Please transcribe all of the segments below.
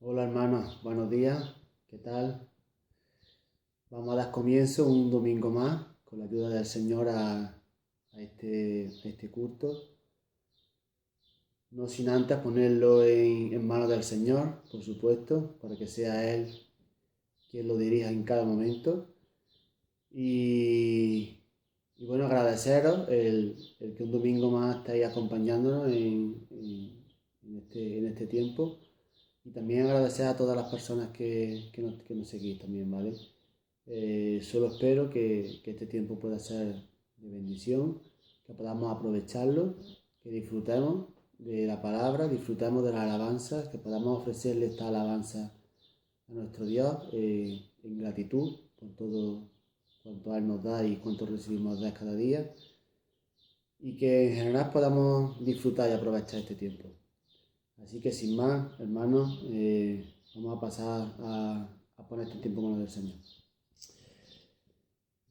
Hola hermanos, buenos días, ¿qué tal? Vamos a dar comienzo un domingo más con la ayuda del Señor a este culto. No sin antes ponerlo en manos del Señor, por supuesto, para que sea Él quien lo dirija en cada momento. Y, y bueno, agradeceros el que un domingo más estáis acompañándonos en este tiempo. Y también agradecer a todas las personas que nos seguís también, ¿vale? Solo espero que este tiempo pueda ser de bendición, que podamos aprovecharlo, que disfrutemos de la palabra, disfrutemos de las alabanzas, que podamos ofrecerle esta alabanza a nuestro Dios en gratitud por todo cuanto Él nos da y cuanto recibimos de Él cada día, y que en general podamos disfrutar y aprovechar este tiempo. Así que sin más, hermanos, vamos a pasar a poner este tiempo en manos del Señor.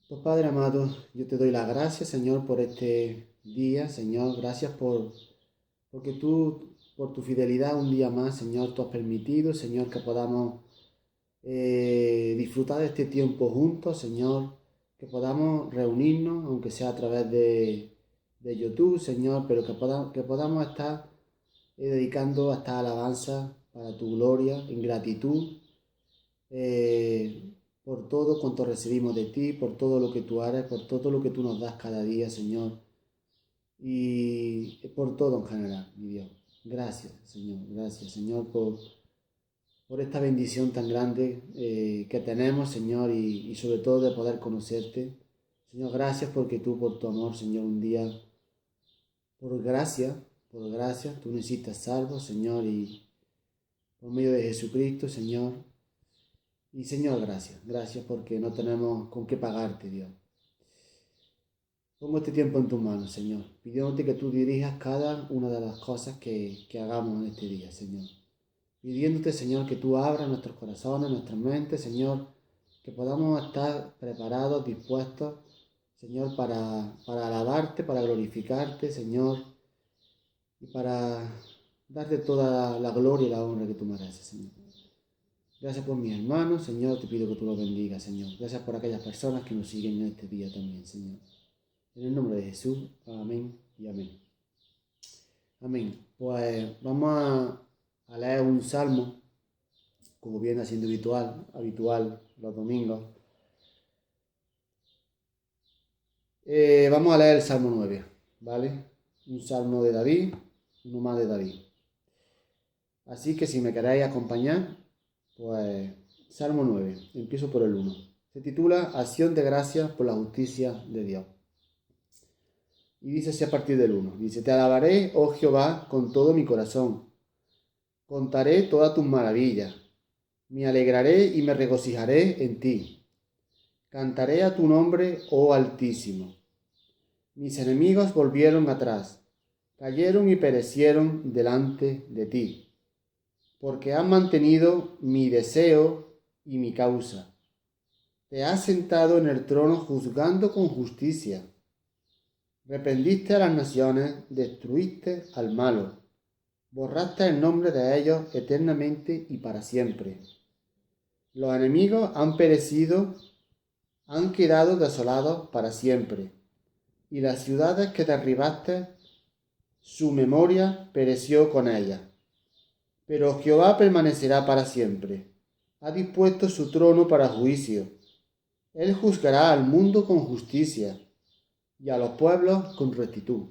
Pues Padre amado, yo te doy las gracias, Señor, por este día, Señor. Gracias porque tú, por tu fidelidad, un día más, Señor, tú has permitido, Señor, que podamos disfrutar de este tiempo juntos, Señor. Que podamos reunirnos, aunque sea a través de YouTube, Señor, pero que podamos estar dedicando esta alabanza para tu gloria, en gratitud, por todo cuanto recibimos de ti, por todo lo que tú harás, por todo lo que tú nos das cada día, Señor, y por todo en general, mi Dios. Gracias, Señor, por esta bendición tan grande que tenemos, Señor, y sobre todo de poder conocerte. Señor, gracias porque tú, por tu amor, Señor, un día, por gracia, tú nos hiciste salvo, Señor, y por medio de Jesucristo, Señor. Y Señor, gracias porque no tenemos con qué pagarte, Dios. Pongo este tiempo en tus manos, Señor, pidiéndote que tú dirijas cada una de las cosas que hagamos en este día, Señor. Pidiéndote, Señor, que tú abras nuestros corazones, nuestras mentes, Señor, que podamos estar preparados, dispuestos, Señor, para alabarte, para glorificarte, Señor, y para darte toda la gloria y la honra que tú mereces, Señor. Gracias por mis hermanos, Señor, te pido que tú los bendigas, Señor. Gracias por aquellas personas que nos siguen en este día también, Señor. En el nombre de Jesús, amén y amén. Amén. Pues vamos a leer un salmo, como viene siendo habitual los domingos. Vamos a leer el Salmo 9, ¿vale? Un salmo de David, uno más de David. Así que si me queréis acompañar, pues Salmo 9, empiezo por el 1. Se titula Acción de gracias por la justicia de Dios. Y dice así a partir del 1. Dice, te alabaré, oh Jehová, con todo mi corazón. Contaré todas tus maravillas. Me alegraré y me regocijaré en ti. Cantaré a tu nombre, oh Altísimo. Mis enemigos volvieron atrás. Cayeron y perecieron delante de ti. Porque has mantenido mi deseo y mi causa. Te has sentado en el trono juzgando con justicia. Reprendiste a las naciones, destruiste al malo, borraste el nombre de ellos eternamente y para siempre. Los enemigos han perecido, han quedado desolados para siempre, y las ciudades que derribaste, su memoria pereció con ellas. Pero Jehová permanecerá para siempre, ha dispuesto su trono para juicio. Él juzgará al mundo con justicia y a los pueblos con rectitud.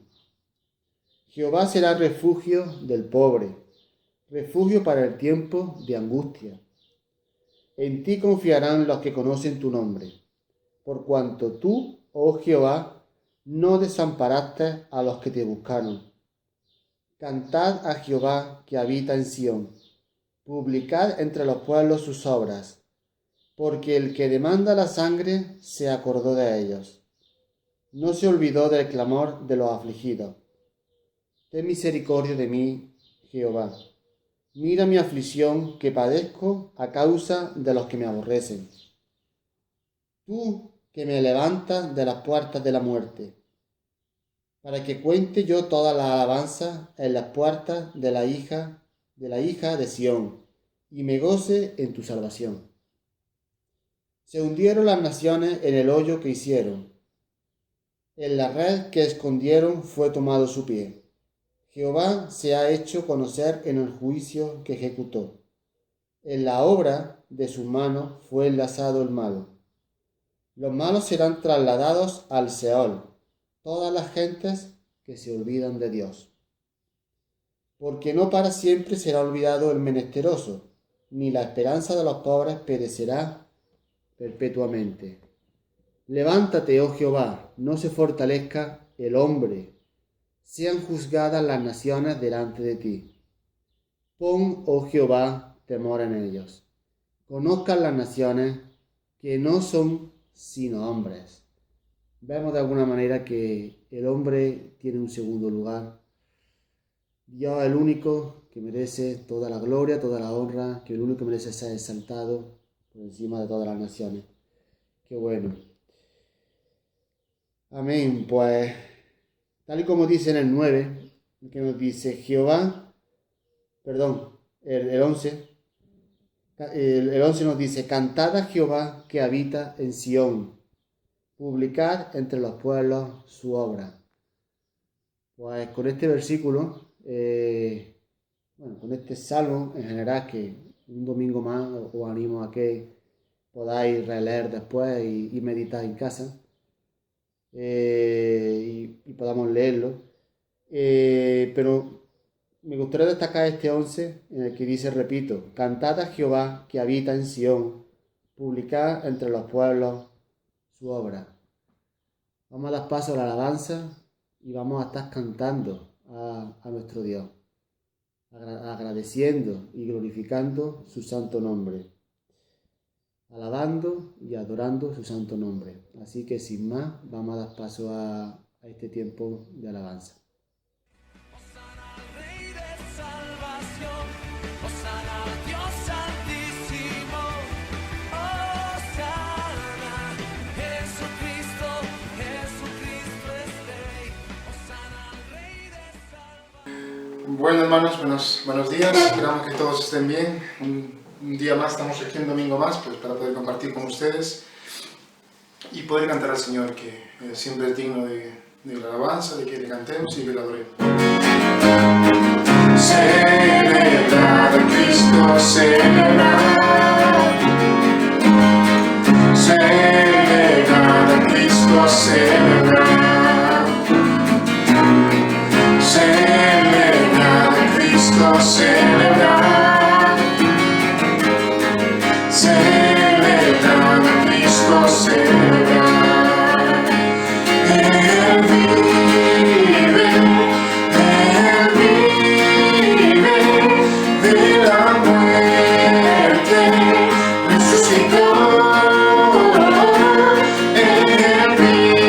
Jehová será refugio del pobre, refugio para el tiempo de angustia. En ti confiarán los que conocen tu nombre, por cuanto tú, oh Jehová, no desamparaste a los que te buscaron. Cantad a Jehová que habita en Sión, publicad entre los pueblos sus obras, porque el que demanda la sangre se acordó de ellos. No se olvidó del clamor de los afligidos. Ten misericordia de mí, Jehová. Mira mi aflicción que padezco a causa de los que me aborrecen. Tú que me levantas de las puertas de la muerte, para que cuente yo toda la alabanza en las puertas de la hija de Sión. y me goce en tu salvación. Se hundieron las naciones en el hoyo que hicieron. En la red que escondieron fue tomado su pie. Jehová se ha hecho conocer en el juicio que ejecutó. En la obra de sus manos fue enlazado el malo. Los malos serán trasladados al Seol, todas las gentes que se olvidan de Dios. Porque no para siempre será olvidado el menesteroso, ni la esperanza de los pobres perecerá perpetuamente. Levántate, oh Jehová, no se fortalezca el hombre, sean juzgadas las naciones delante de ti. Pon, oh Jehová, temor en ellos. Conozcan las naciones que no son sino hombres. Vemos de alguna manera que el hombre tiene un segundo lugar. Dios es el único que merece toda la gloria, toda la honra, que el único que merece ser exaltado por encima de todas las naciones. Qué bueno. Amén. Pues, tal y como dice en el 9, que nos dice Jehová, perdón, el 11, el 11 nos dice, cantad a Jehová que habita en Sión, publicad entre los pueblos su obra. Pues con este versículo, con este salmo en general, que un domingo más os animo a que podáis releer después y meditar en casa, y podamos leerlo. Pero me gustaría destacar este 11 en el que dice, repito, cantad a Jehová que habita en Sión, publicad entre los pueblos su obra. Vamos a dar paso a la alabanza y vamos a estar cantando a nuestro Dios, agradeciendo y glorificando su santo nombre, alabando y adorando su santo nombre. Así que sin más, vamos a dar paso a este tiempo de alabanza. Bueno, hermanos, buenos días. Esperamos que todos estén bien. Un día más, estamos aquí, un domingo más, pues para poder compartir con ustedes y poder cantar al Señor, que siempre es digno de la alabanza, de que le cantemos y que le adoremos. Celebrar a Cristo, celebrar. Celebrar a Cristo, celebrar. Celebrar a Cristo, celebrar. Celebrar a Cristo, celebrar. Él vive de la muerte, resucitó. Él vive.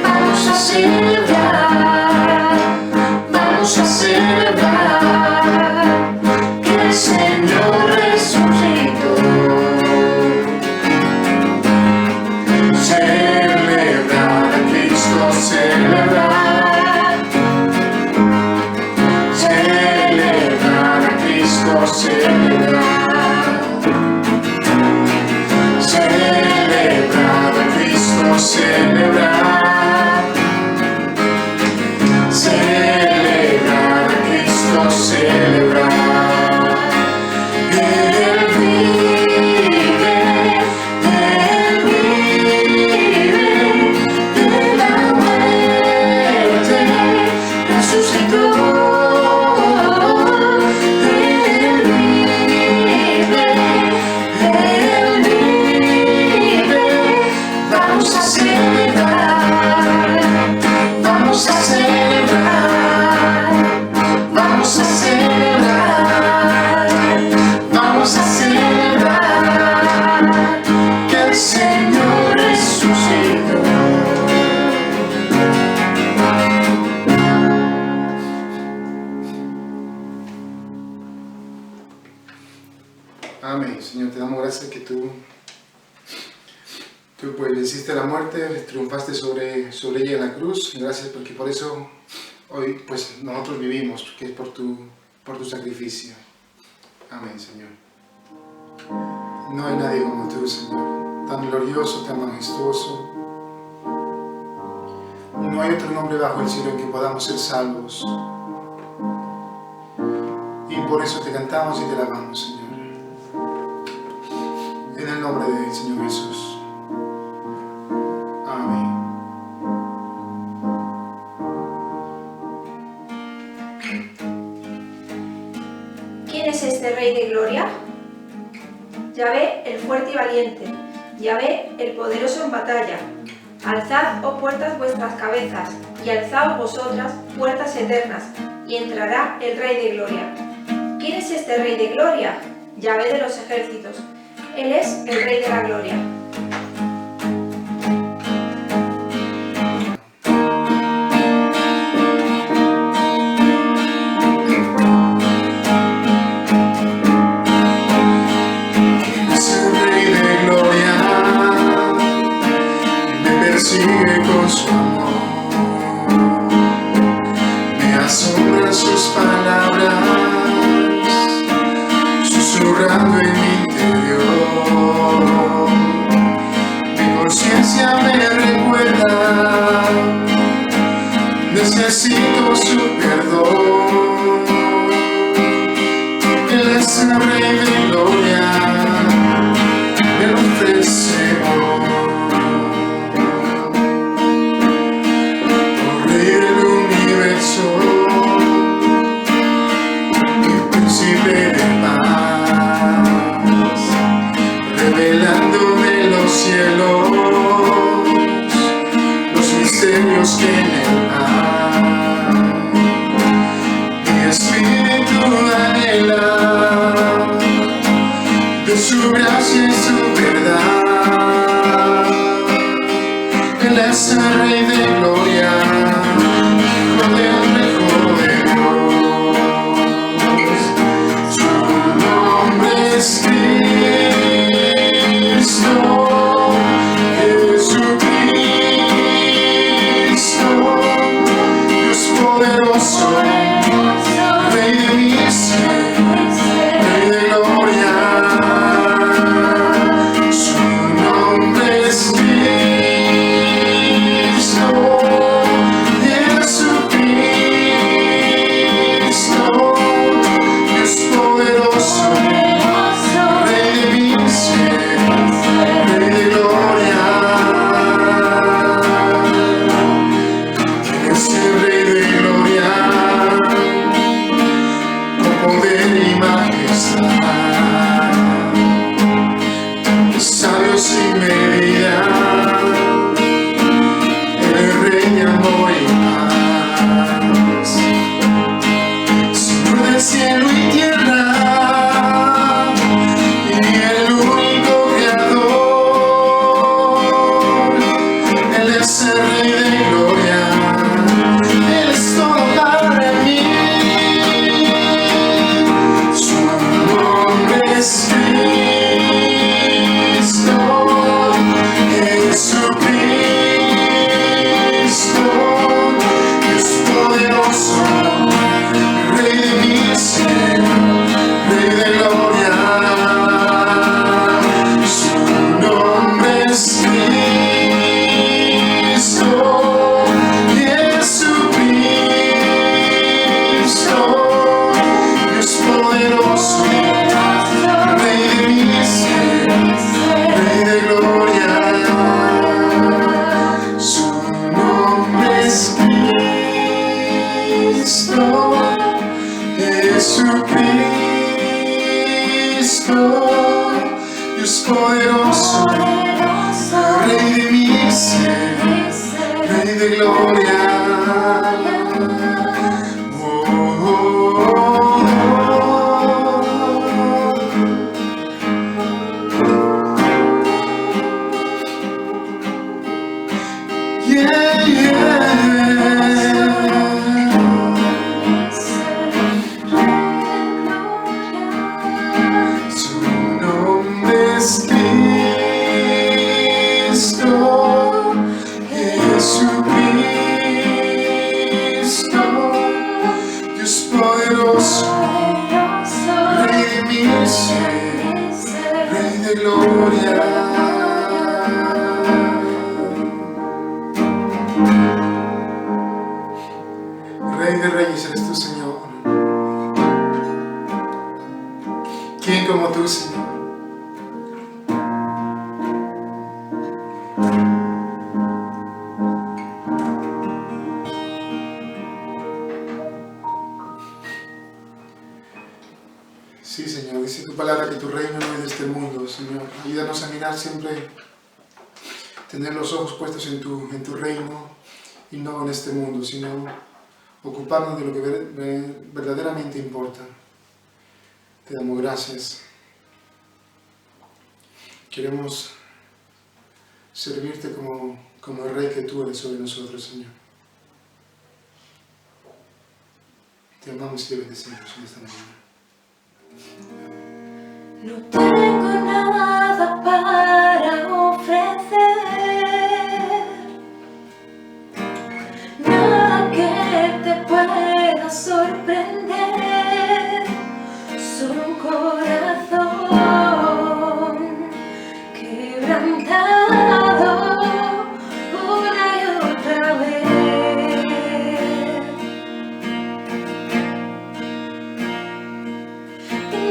Vamos a celebrar que el Señor resucitó. Celebrar a Cristo, celebrar. Celebrar a Cristo, celebrar. Celebrar a Cristo, celebrar. Celebrar a Cristo, celebrar. Él vive de la muerte, resucitó. Él vive. Vamos a celebrar, vamos a celebrar, vamos a celebrar, vamos a celebrar que el Señor resucitó. Amén. Señor, te damos gracias que tú pues venciste la muerte, triunfaste sobre ella en la cruz. Gracias porque por eso hoy pues nosotros vivimos, que es por tu sacrificio. Amén, Señor. No hay nadie como tú, Señor, tan glorioso, tan majestuoso. No hay otro nombre bajo el cielo en que podamos ser salvos. Y por eso te cantamos y te alabamos, Señor. En el nombre del Señor Jesús. Amén. ¿Quién es este Rey de Gloria? Yahvé, el fuerte y valiente, Yahvé, el poderoso en batalla. Alzad, oh puertas, vuestras cabezas, y alzaos vosotras, puertas eternas, y entrará el Rey de Gloria. ¿Quién es este Rey de Gloria? Yahvé de los ejércitos. Él es el Rey de la Gloria. Sigue con su amor, me asombran sus palabras, susurrando en mi interior. Mi conciencia me recuerda, necesito su perdón. Él es el Rey de Gloria, me lo ofrece hoy. El príncipe de paz, revelándome los cielos, los misterios que en él hay. Mi espíritu anhela de su gracia y su verdad. Él es el Rey de Gloria, Dios poderoso, Rey de mi ser, Rey de gloria. Jesucristo. palabra que tu reino no es de este mundo, Señor. Ayúdanos a mirar siempre, tener los ojos puestos en tu reino y no en este mundo, sino ocuparnos de lo que verdaderamente importa. Te damos gracias. Queremos servirte como el Rey que tú eres sobre nosotros, Señor. Te amamos y te bendecimos en esta mañana. No tengo nada para ofrecer, nada que te pueda sorprender, solo un corazón quebrantado una y otra vez.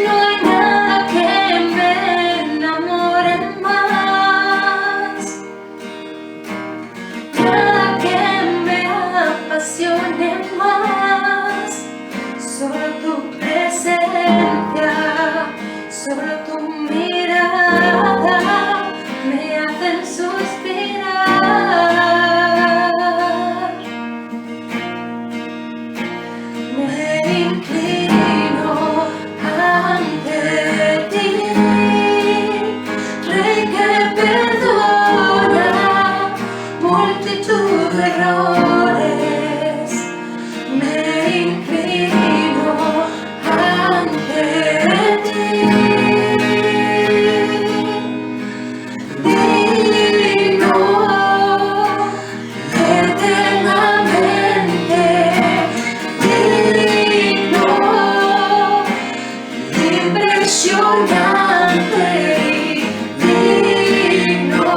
No hay nada que me enamore más, nada que me apasione más, solo tu presencia, solo tu mirada me hacen suspirar. Me inclino ante ti, Rey que perdona multitud de errores. Me inclino ante ti, digno eternamente, digno, impresionante y digno.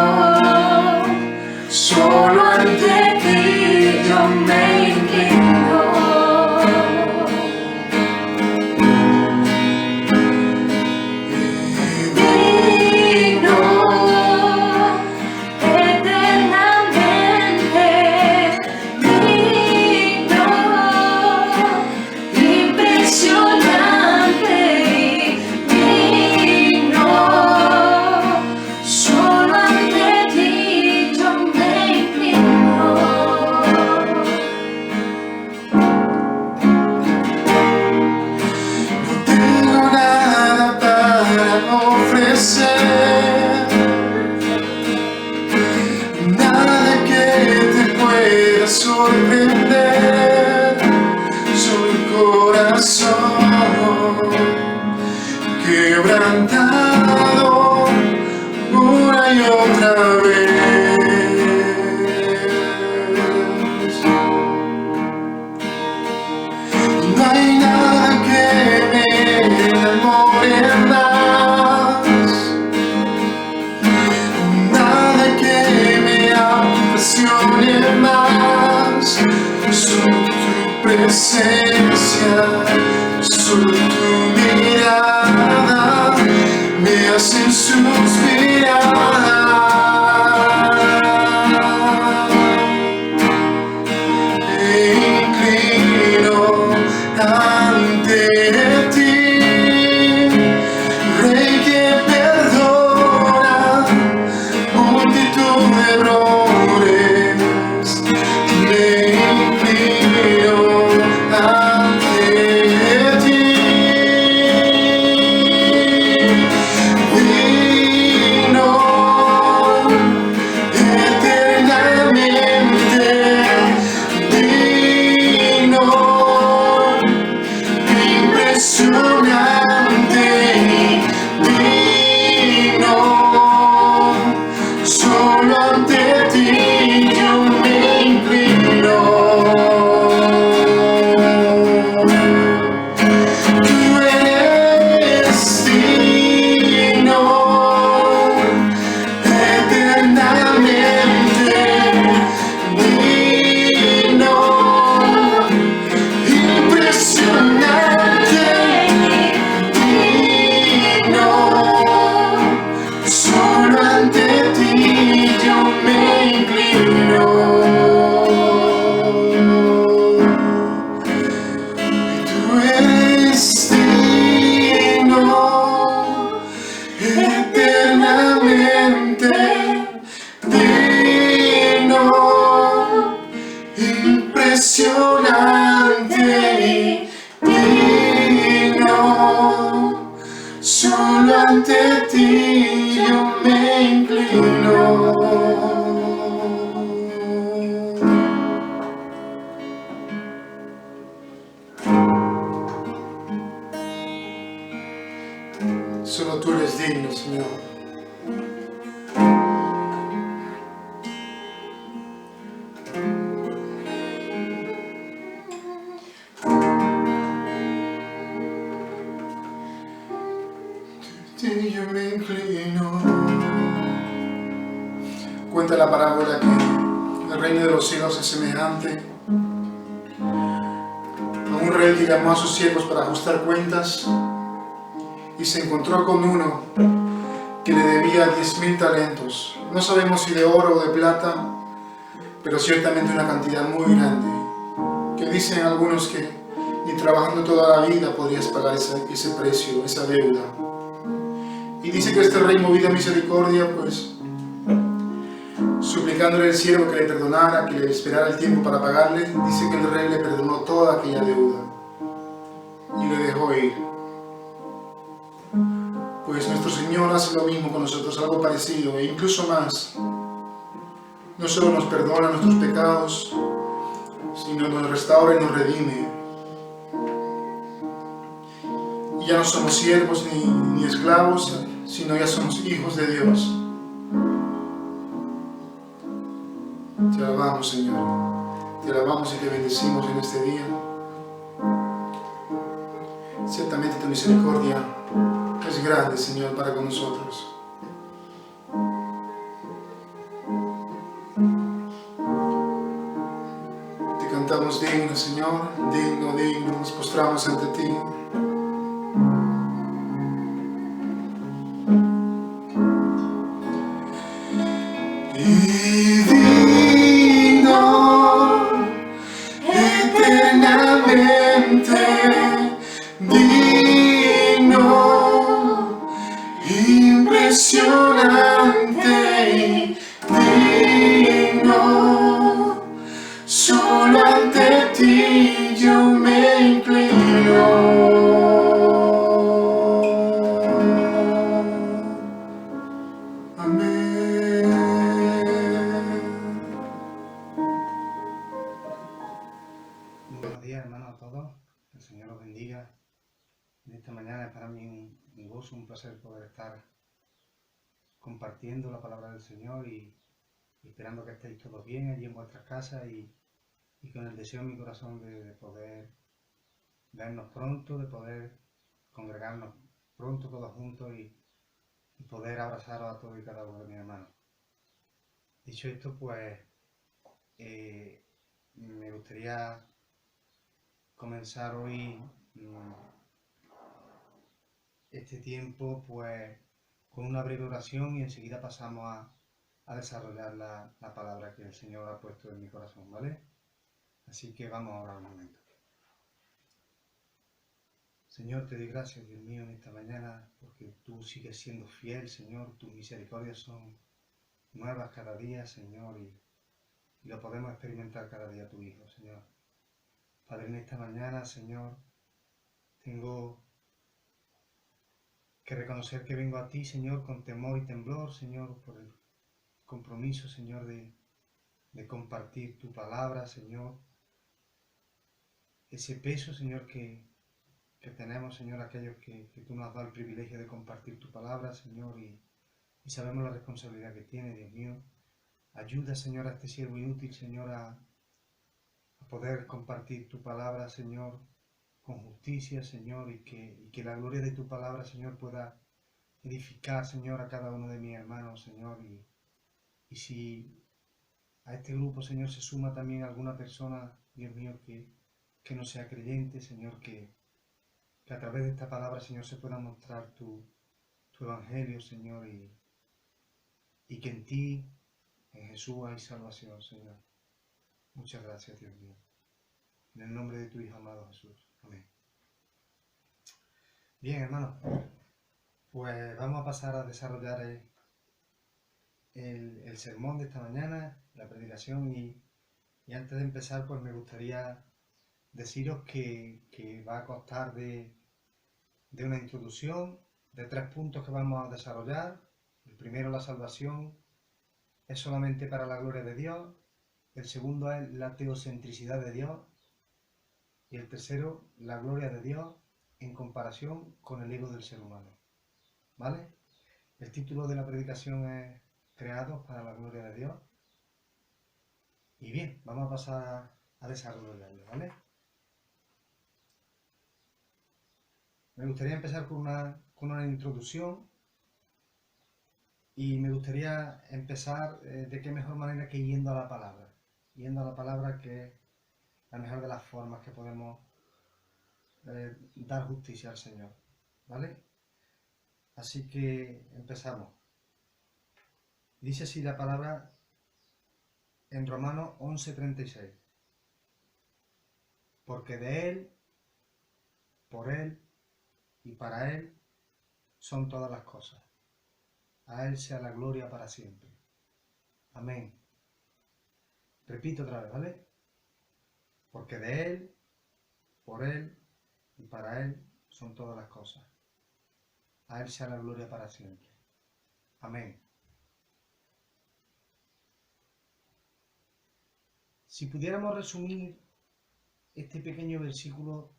Solo ante ti yo me inclino. Digno eternamente, digno, impresionante y digno. Solo ante ti yo me inclino. No tengo nada para ofrecer, nada que te pueda sorprender, solo un corazón quebrantado una y otra vez. No hay nada que me enamore más, nada que me apasione más, solo tu presencia, solo tu mirada me hacen suspirar. Me inclino ante ti, Rey que perdona multitud de errores. Me inclino ante ti, digno eternamente, digno, impresionante, digno. Solo ante ti yo me inclino. Tú eres digno eternamente, digno, impresionante, digno. Solo ante ti yo me inclino. digno, Señor. Sí, yo me inclino. Cuenta la parábola que el reino de los cielos es semejante a un rey que llamó a sus siervos para ajustar cuentas y se encontró con uno que le debía 10.000 talentos. No sabemos si de oro o de plata, pero ciertamente una cantidad muy grande, que dicen algunos que ni trabajando toda la vida podrías pagar ese precio, esa deuda. Y dice que este rey, movido a misericordia, pues suplicándole al siervo que le perdonara, que le esperara el tiempo para pagarle, dice que el rey le perdonó toda aquella deuda y le dejó ir. Pues nuestro Señor hace lo mismo con nosotros, algo parecido e incluso más. No solo nos perdona nuestros pecados, sino nos restaura y nos redime. Y ya no somos siervos ni esclavos, sino ya somos hijos de Dios. Te alabamos, Señor. Te alabamos y te bendecimos en este día. Ciertamente tu misericordia es grande, Señor, para con nosotros. Te cantamos digno, Señor, digno, digno, nos postramos ante ti. Y digno, eternamente digno, impresionante, digno, solo ante ti yo me inclino. Buenos días, hermanos, a todos. Que el Señor os bendiga. En esta mañana es para mí un gozo, un placer poder estar compartiendo la palabra del Señor y esperando que estéis todos bien allí en vuestras casas y con el deseo en mi corazón de poder vernos pronto, de poder congregarnos pronto todos juntos y poder abrazaros a todos y cada uno de mis hermanos. Dicho esto, pues me gustaría comenzar hoy este tiempo pues con una breve oración y enseguida pasamos a desarrollar la palabra que el Señor ha puesto en mi corazón, ¿vale? Así que vamos a orar un momento. Señor, te doy gracias, Dios mío, en esta mañana porque tú sigues siendo fiel, Señor, tus misericordias son nuevas cada día, Señor, y lo podemos experimentar cada día tu Hijo, Señor. Padre, en esta mañana, Señor, tengo que reconocer que vengo a ti, Señor, con temor y temblor, Señor, por el compromiso, Señor, de compartir tu palabra, Señor. Ese peso, Señor, que tenemos, Señor, aquellos que tú nos has dado el privilegio de compartir tu palabra, Señor, y sabemos la responsabilidad que tiene, Dios mío. Ayuda, Señor, a este siervo inútil, Señor, a poder compartir tu palabra, Señor, con justicia, Señor, y que la gloria de tu palabra, Señor, pueda edificar, Señor, a cada uno de mis hermanos, Señor, y si a este grupo, Señor, se suma también alguna persona, Dios mío, que no sea creyente, Señor, que a través de esta palabra, Señor, se pueda mostrar tu evangelio, Señor, y que en ti, en Jesús, hay salvación, Señor. Muchas gracias, Dios mío. En el nombre de tu Hijo amado Jesús. Amén. Bien, hermanos, pues vamos a pasar a desarrollar el sermón de esta mañana, la predicación, y antes de empezar, pues me gustaría deciros que va a constar de una introducción, de 3 puntos que vamos a desarrollar. El primero, la salvación es solamente para la gloria de Dios. El segundo es la teocentricidad de Dios. Y el tercero, la gloria de Dios en comparación con el ego del ser humano. ¿Vale? El título de la predicación es Creados para la gloria de Dios. Y bien, vamos a pasar a desarrollarlo, ¿vale? Me gustaría empezar con una introducción y me gustaría empezar de qué mejor manera que yendo a la palabra. Yendo a la palabra, que es la mejor de las formas que podemos dar justicia al Señor, ¿vale? Así que empezamos. Dice así la palabra en Romanos 11:36. Porque de Él, por Él y para Él son todas las cosas. A Él sea la gloria para siempre. Amén. Repito otra vez, ¿vale? Porque de Él, por Él y para Él son todas las cosas. A Él sea la gloria para siempre. Amén. Si pudiéramos resumir este pequeño versículo,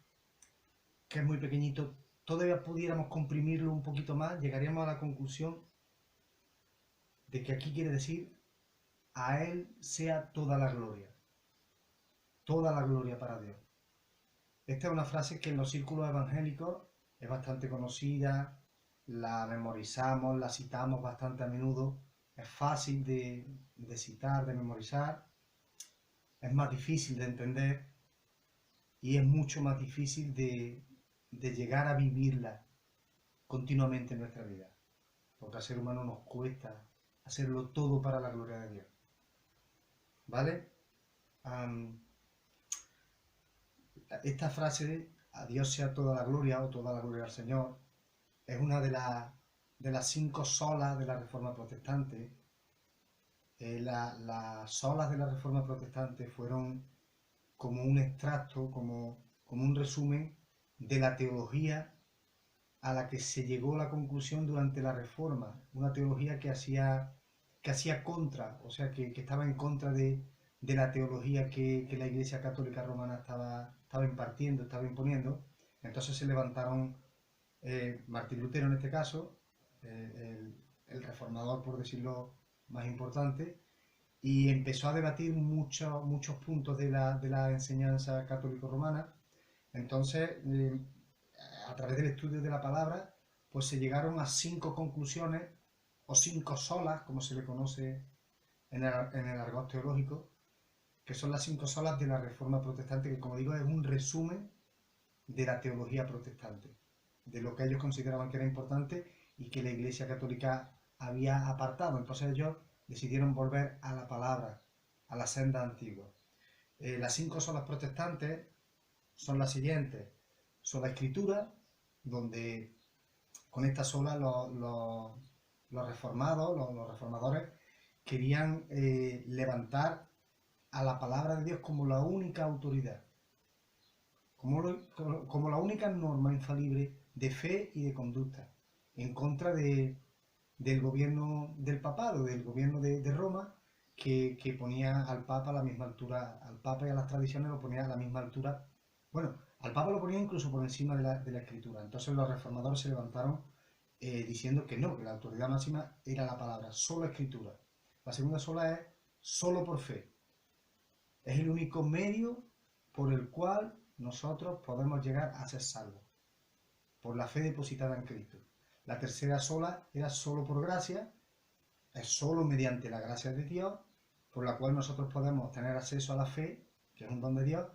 que es muy pequeñito, todavía pudiéramos comprimirlo un poquito más, llegaríamos a la conclusión de que aquí quiere decir: a Él sea toda la gloria para Dios. Esta es una frase que en los círculos evangélicos es bastante conocida, la memorizamos, la citamos bastante a menudo, es fácil de citar, de memorizar, es más difícil de entender y es mucho más difícil de llegar a vivirla continuamente en nuestra vida, porque al ser humano nos cuesta hacerlo todo para la gloria de Dios, ¿vale? Esta frase de a Dios sea toda la gloria o toda la gloria al Señor es una de las 5 solas de la Reforma Protestante. Las solas de la Reforma Protestante fueron como un extracto, como un resumen de la teología a la que se llegó la conclusión durante la Reforma, una teología que hacía contra, o sea, que estaba en contra de la teología que la Iglesia Católica Romana estaba impartiendo, estaba imponiendo. Entonces se levantaron Martín Lutero, en este caso, el reformador, por decirlo más importante, y empezó a debatir muchos puntos de la enseñanza católico-romana. Entonces, a través del estudio de la palabra, pues se llegaron a 5 conclusiones, o 5 solas, como se le conoce en el argot teológico, que son las 5 solas de la Reforma Protestante, que, como digo, es un resumen de la teología protestante, de lo que ellos consideraban que era importante y que la Iglesia Católica había apartado. Entonces ellos decidieron volver a la palabra, a la senda antigua. Las 5 solas protestantes son las siguientes: sola escritura, donde con esta sola los reformados, los reformadores, querían levantar a la palabra de Dios como la única autoridad, como la única norma infalible de fe y de conducta, en contra del gobierno del papado, del gobierno de Roma, que ponía al Papa a la misma altura, al Papa y a las tradiciones lo ponía a la misma altura. Bueno, al Papa lo ponía incluso por encima de la Escritura. Entonces los reformadores se levantaron diciendo que no, que la autoridad máxima era la palabra, solo Escritura. La segunda sola es solo por fe. Es el único medio por el cual nosotros podemos llegar a ser salvos, por la fe depositada en Cristo. La tercera sola era solo por gracia, es solo mediante la gracia de Dios, por la cual nosotros podemos tener acceso a la fe, que es un don de Dios,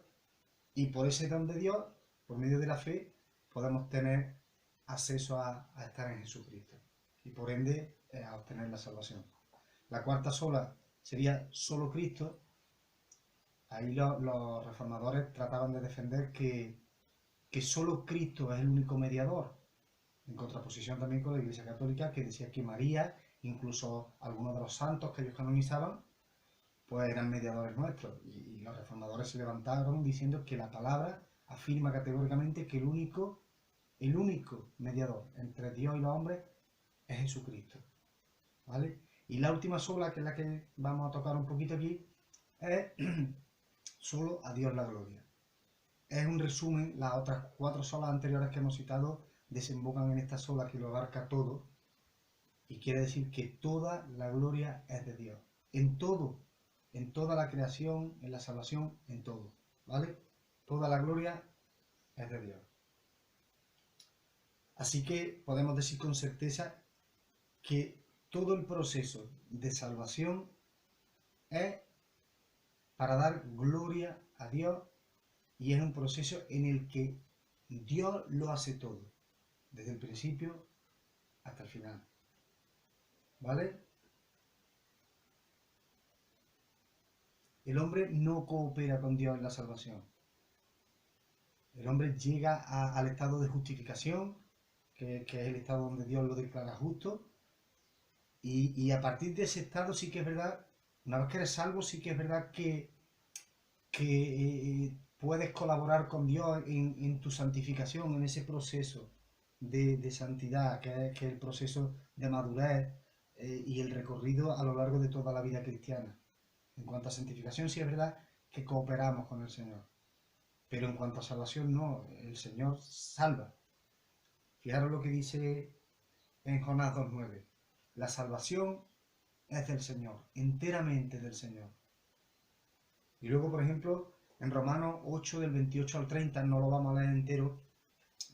y por ese don de Dios, por medio de la fe, podemos tener acceso a estar en Jesucristo, y por ende a obtener la salvación. La cuarta sola sería solo Cristo. Ahí los reformadores trataban de defender que solo Cristo es el único mediador, en contraposición también con la Iglesia Católica, que decía que María, incluso algunos de los santos que ellos canonizaban, pues eran mediadores nuestros. Y los reformadores se levantaron diciendo que la palabra afirma categóricamente que el único mediador entre Dios y los hombres es Jesucristo, ¿vale? Y la última sola, que es la que vamos a tocar un poquito aquí, es solo a Dios la gloria. Es un resumen. Las otras 4 solas anteriores que hemos citado desembocan en esta sola que lo abarca todo, Y quiere decir que toda la gloria es de Dios. En todo, en toda la creación, en la salvación, en todo. ¿Vale? Toda la gloria es de Dios. Así que podemos decir con certeza que todo el proceso de salvación es para dar gloria a Dios y es un proceso en el que Dios lo hace todo, desde el principio hasta el final. ¿Vale? El hombre no coopera con Dios en la salvación. El hombre llega al estado de justificación, que es el estado donde Dios lo declara justo, y a partir de ese estado sí que es verdad, una vez que eres salvo, sí que es verdad que puedes colaborar con Dios en tu santificación, en ese proceso de santidad, que es el proceso de madurez y el recorrido a lo largo de toda la vida cristiana. En cuanto a santificación, sí es verdad que cooperamos con el Señor. Pero en cuanto a salvación, no. El Señor salva. Fijaros lo que dice en Jonás 2:9. La salvación es del Señor, enteramente del Señor. Y luego, por ejemplo, en Romanos 8, del 28 al 30, no lo vamos a leer entero,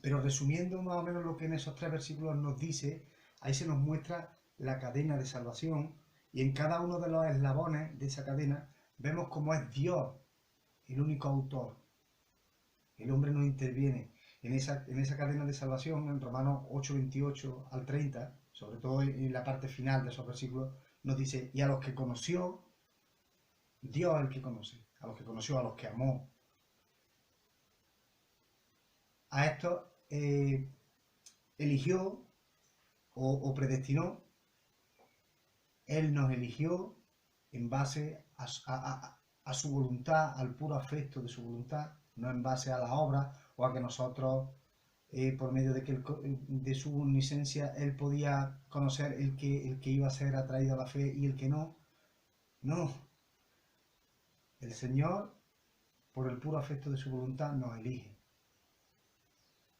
pero resumiendo más o menos lo que en esos 3 versículos nos dice, ahí se nos muestra la cadena de salvación, y en cada uno de los eslabones de esa cadena vemos cómo es Dios el único autor. El hombre no interviene. En esa cadena de salvación, en Romanos 8, 28 al 30, sobre todo en la parte final de esos versículos, nos dice, y a los que conoció, Dios es el que conoce, a los que conoció, a los que amó. A estos eligió o predestinó. Él nos eligió en base a su voluntad, al puro afecto de su voluntad, no en base a la obra o a que nosotros, por medio de su omnisciencia, Él podía conocer el que iba a ser atraído a la fe y el que no. No. El Señor, por el puro afecto de su voluntad, nos elige.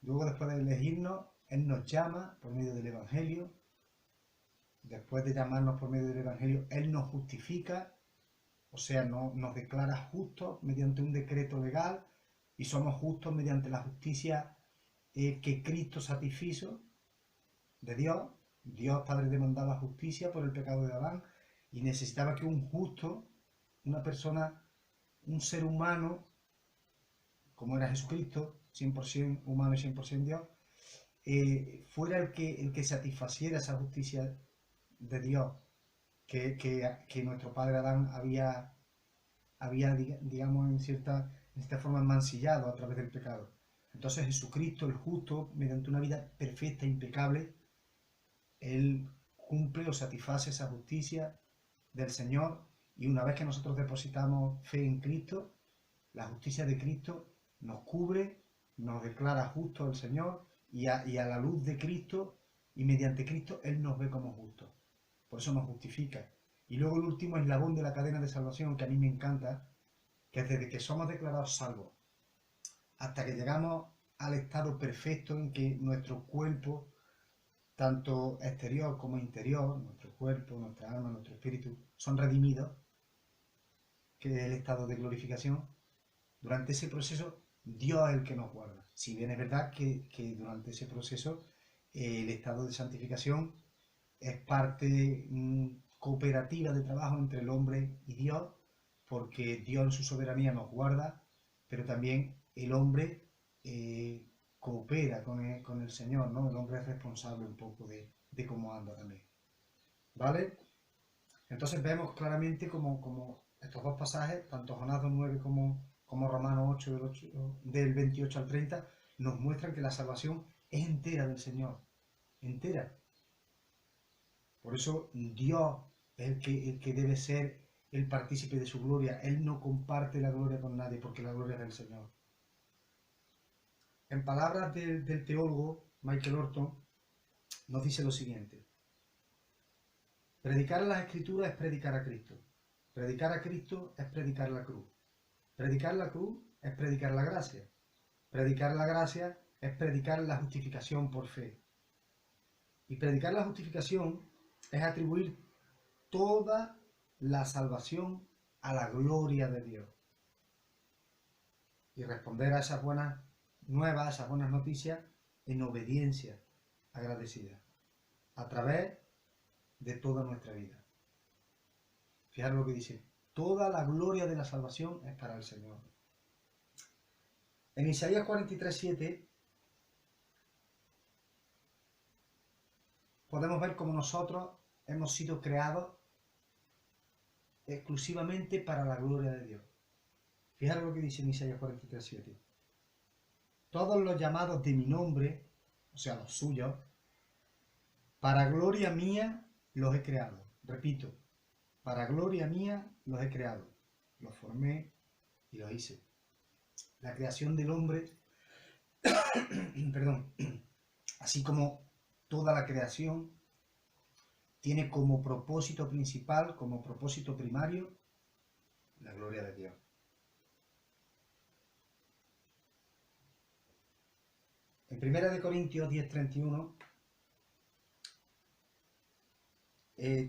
Luego, después de elegirnos, Él nos llama por medio del Evangelio. Después de llamarnos por medio del Evangelio, Él nos justifica, o sea, nos declara justos mediante un decreto legal, y somos justos mediante la justicia que Cristo satisfizo de Dios. Dios Padre demandaba justicia por el pecado de Adán y necesitaba que un justo, una persona, un ser humano, como era Jesucristo, 100% humano y 100% Dios, fuera el que satisfaciera esa justicia de Dios que nuestro padre Adán había digamos, en cierta forma mancillado a través del pecado. Entonces Jesucristo, el justo, mediante una vida perfecta e impecable, Él cumple o satisface esa justicia del Señor, y una vez que nosotros depositamos fe en Cristo, la justicia de Cristo nos cubre, nos declara justos al Señor, y a la luz de Cristo y mediante Cristo Él nos ve como justos. Por eso nos justifica. Y luego el último eslabón de la cadena de salvación, que a mí me encanta, que es desde que somos declarados salvos hasta que llegamos al estado perfecto en que nuestro cuerpo, tanto exterior como interior, nuestro cuerpo, nuestra alma, nuestro espíritu, son redimidos, que es el estado de glorificación. Durante ese proceso, Dios es el que nos guarda. Si bien es verdad que durante ese proceso, el estado de santificación es parte cooperativa de trabajo entre el hombre y Dios, porque Dios en su soberanía nos guarda, pero también el hombre coopera con el Señor, ¿no? El hombre es responsable un poco de cómo anda también. ¿Vale? Entonces vemos claramente como estos dos pasajes, tanto Jonás 2:9 como Romanos 8, del 28 al 30, nos muestran que la salvación es entera del Señor. Entera. Por eso Dios es el que debe ser el partícipe de su gloria. Él no comparte la gloria con nadie, porque la gloria es del Señor. En palabras del teólogo Michael Horton, nos dice lo siguiente: predicar las Escrituras es predicar a Cristo. Predicar a Cristo es predicar la cruz. Predicar la cruz es predicar la gracia. Predicar la gracia es predicar la justificación por fe. Y predicar la justificación es atribuir toda la salvación a la gloria de Dios y responder a esas buenas nuevas, a esas buenas noticias en obediencia agradecida a través de toda nuestra vida. Fijaros lo que dice, toda la gloria de la salvación es para el Señor. En Isaías 43:7 podemos ver cómo nosotros hemos sido creados exclusivamente para la gloria de Dios. Fijaros lo que dice en Isaías 43:7. Todos los llamados de mi nombre, o sea, los suyos, para gloria mía los he creado. Repito, para gloria mía los he creado. Los formé y los hice. La creación del hombre, perdón, así como toda la creación, tiene como propósito principal, como propósito primario, la gloria de Dios. En 1 Corintios 10:31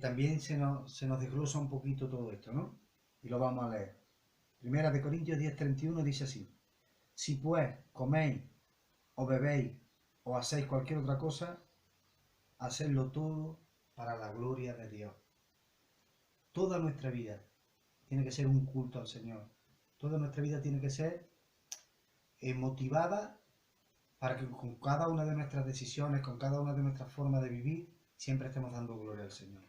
también se nos desglosa un poquito todo esto, ¿no? Y lo vamos a leer. 1 Corintios 10:31 dice así: si pues coméis o bebéis o hacéis cualquier otra cosa, hacedlo todo para la gloria de Dios. Toda nuestra vida tiene que ser un culto al Señor. Toda nuestra vida tiene que ser motivada para que con cada una de nuestras decisiones, con cada una de nuestras formas de vivir, siempre estemos dando gloria al Señor.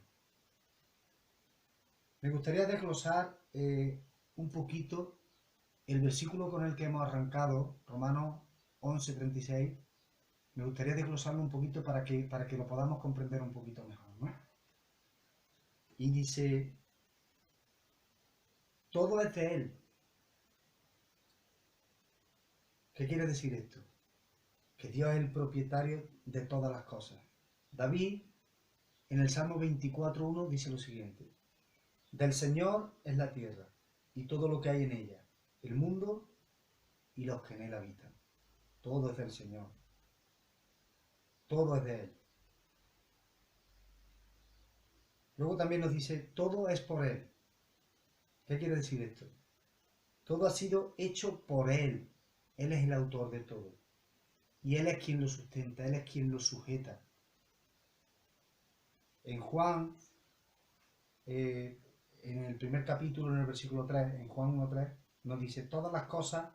Me gustaría desglosar un poquito el versículo con el que hemos arrancado, Romanos 11:36. Me gustaría desglosarlo un poquito para que lo podamos comprender un poquito mejor, ¿no? Y dice, todo es de Él. ¿Qué quiere decir esto? Que Dios es el propietario de todas las cosas. David, en el Salmo 24:1, dice lo siguiente: del Señor es la tierra y todo lo que hay en ella, el mundo y los que en él habitan. Todo es del Señor. Todo es de Él. Luego también nos dice, todo es por Él. ¿Qué quiere decir esto? Todo ha sido hecho por Él. Él es el autor de todo. Y Él es quien lo sustenta, Él es quien lo sujeta. En Juan, en el primer capítulo, en el versículo 3, en Juan 1:3, nos dice, todas las cosas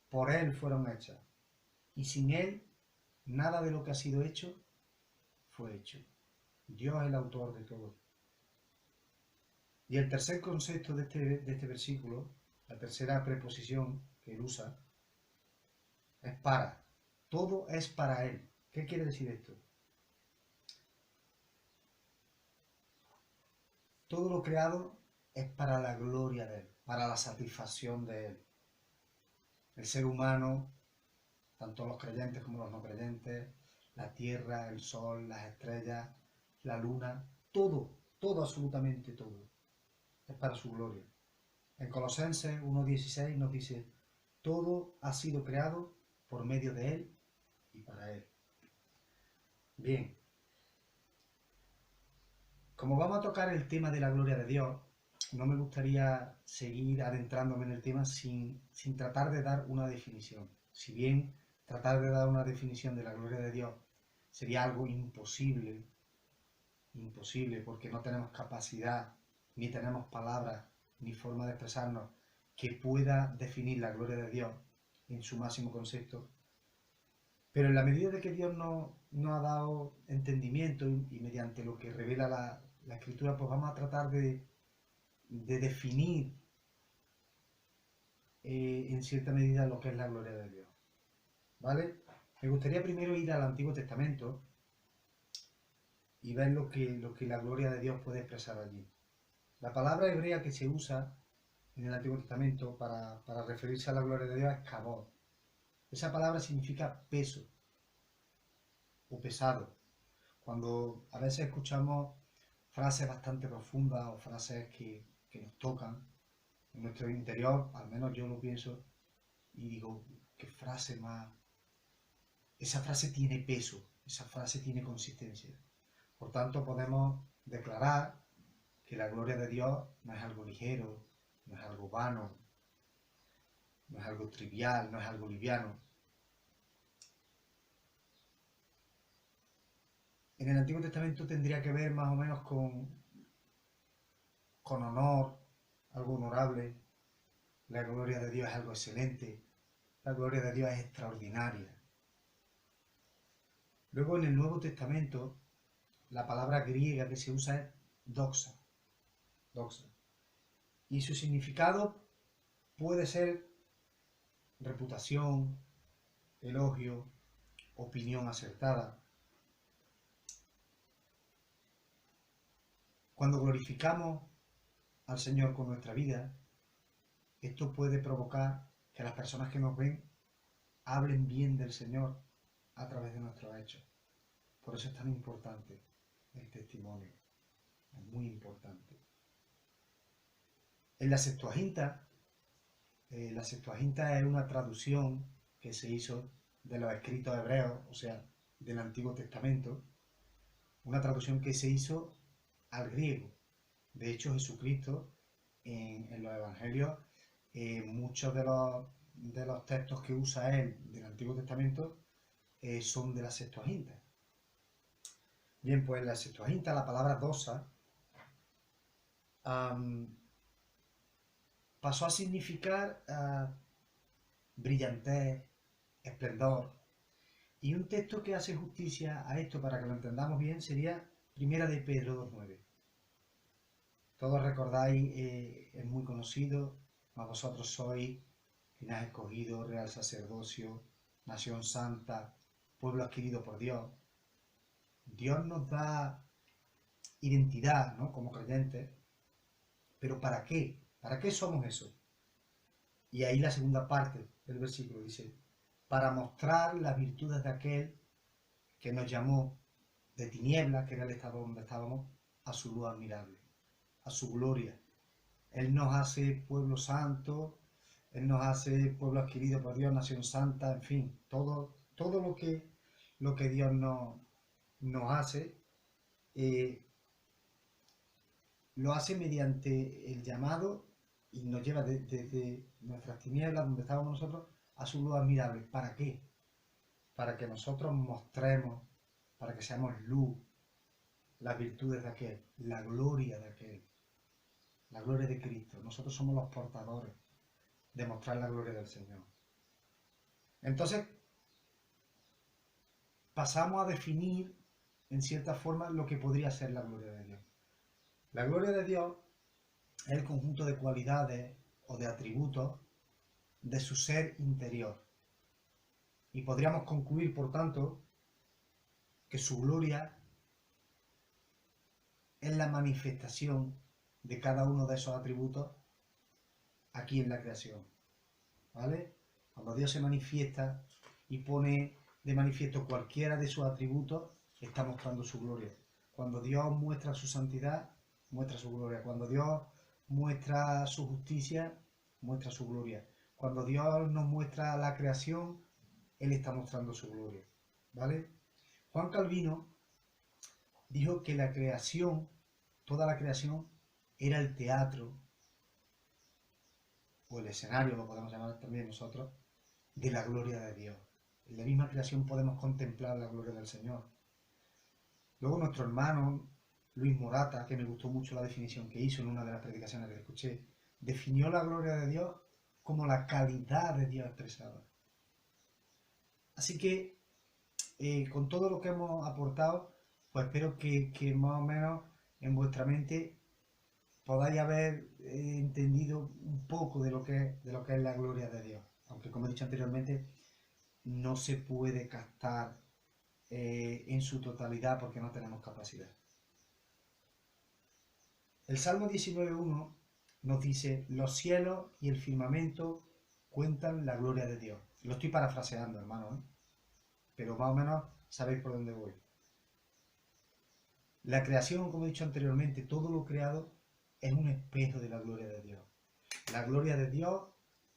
por Él fueron hechas. Y sin Él, nada de lo que ha sido hecho fue hecho. Dios es el autor de todo. Y el tercer concepto de este versículo, la tercera preposición que él usa, es para. Todo es para Él. ¿Qué quiere decir esto? Todo lo creado es para la gloria de Él, para la satisfacción de Él. El ser humano, tanto los creyentes como los no creyentes, la tierra, el sol, las estrellas, la luna, todo, absolutamente todo, es para su gloria. En Colosenses 1:16 nos dice, todo ha sido creado por medio de Él y para Él. Bien, como vamos a tocar el tema de la gloria de Dios, no me gustaría seguir adentrándome en el tema sin tratar de dar una definición. Si bien tratar de dar una definición de la gloria de Dios sería algo imposible porque no tenemos capacidad, ni tenemos palabras, ni forma de expresarnos que pueda definir la gloria de Dios en su máximo concepto. Pero en la medida de que Dios nos ha dado entendimiento y mediante lo que revela la Escritura, pues vamos a tratar de definir en cierta medida lo que es la gloria de Dios. ¿Vale? Me gustaría primero ir al Antiguo Testamento y ver lo que la gloria de Dios puede expresar allí. La palabra hebrea que se usa en el Antiguo Testamento para referirse a la gloria de Dios es kabod. Esa palabra significa peso o pesado. Cuando a veces escuchamos frases bastante profundas o frases que nos tocan en nuestro interior, al menos yo lo pienso, y digo, qué frase más... Esa frase tiene peso, esa frase tiene consistencia. Por tanto, podemos declarar que la gloria de Dios no es algo ligero, no es algo vano, no es algo trivial, no es algo liviano. En el Antiguo Testamento tendría que ver más o menos con honor, algo honorable. La gloria de Dios es algo excelente. La gloria de Dios es extraordinaria. Luego en el Nuevo Testamento, la palabra griega que se usa es doxa. Doxa. Y su significado puede ser reputación, elogio, opinión acertada. Cuando glorificamos al Señor con nuestra vida, esto puede provocar que las personas que nos ven hablen bien del Señor a través de nuestros hechos. Por eso es tan importante el testimonio. Es muy importante. En la Septuaginta es una traducción que se hizo de los escritos hebreos, o sea, del Antiguo Testamento, una traducción que se hizo al griego. De hecho, Jesucristo, en los evangelios, muchos de los textos que usa él del Antiguo Testamento son de la Septuaginta. Bien, pues en la Septuaginta la palabra doxa pasó a significar brillantez, esplendor. Y un texto que hace justicia a esto, para que lo entendamos bien, sería Primera de Pedro 2:9. Todos recordáis, es muy conocido, mas vosotros sois linaje escogido, real sacerdocio, nación santa, pueblo adquirido por Dios. Dios nos da identidad, ¿no?, como creyentes, pero ¿para qué? ¿Para qué somos eso? Y ahí la segunda parte del versículo dice, para mostrar las virtudes de aquel que nos llamó de tinieblas, que era el estado donde estábamos, a su luz admirable, a su gloria. Él nos hace pueblo santo, Él nos hace pueblo adquirido por Dios, nación santa, en fin, todo lo que Dios nos hace, lo hace mediante el llamado y nos lleva desde nuestras tinieblas, donde estábamos nosotros, a su luz admirable. ¿Para qué? Para que nosotros mostremos, para que seamos luz, las virtudes de aquel, la gloria de aquel, la gloria de Cristo. Nosotros somos los portadores de mostrar la gloria del Señor. Entonces, pasamos a definir, en cierta forma, lo que podría ser la gloria de Dios. La gloria de Dios es el conjunto de cualidades o de atributos de su ser interior. Y podríamos concluir, por tanto, que su gloria es la manifestación de cada uno de esos atributos aquí en la creación. ¿Vale? Cuando Dios se manifiesta y pone de manifiesto cualquiera de sus atributos, está mostrando su gloria. Cuando Dios muestra su santidad, muestra su gloria. Cuando Dios muestra su justicia, muestra su gloria. Cuando Dios nos muestra la creación, Él está mostrando su gloria. ¿Vale? Juan Calvino dijo que la creación, toda la creación, era el teatro, o el escenario, lo podemos llamar también nosotros, de la gloria de Dios. En la misma creación podemos contemplar la gloria del Señor. Luego nuestro hermano Luis Morata, que me gustó mucho la definición que hizo en una de las predicaciones que escuché, definió la gloria de Dios como la calidad de Dios expresada. Así que, con todo lo que hemos aportado, pues espero que más o menos en vuestra mente podáis haber entendido un poco de lo que es la gloria de Dios. Aunque, como he dicho anteriormente, no se puede captar en su totalidad porque no tenemos capacidad. El Salmo 19.1 nos dice, los cielos y el firmamento cuentan la gloria de Dios. Lo estoy parafraseando, hermano, pero más o menos sabéis por dónde voy. La creación, como he dicho anteriormente, todo lo creado es un espejo de la gloria de Dios. La gloria de Dios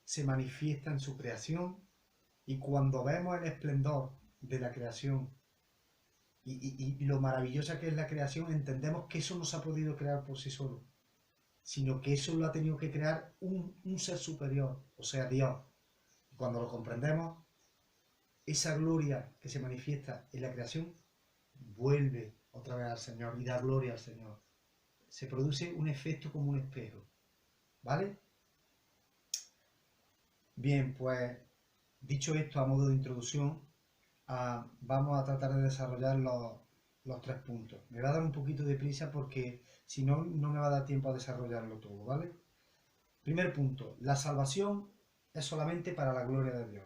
se manifiesta en su creación y cuando vemos el esplendor de la creación y lo maravillosa que es la creación, entendemos que eso no se ha podido crear por sí solo, sino que eso lo ha tenido que crear un ser superior, o sea, Dios. Y cuando lo comprendemos, esa gloria que se manifiesta en la creación vuelve otra vez al Señor y da gloria al Señor. Se produce un efecto como un espejo, ¿vale? Bien, pues dicho esto a modo de introducción, vamos a tratar de desarrollar los 3 puntos. Me va a dar un poquito de prisa porque si no, no me va a dar tiempo a desarrollarlo todo, ¿vale? Primer punto, la salvación es solamente para la gloria de Dios.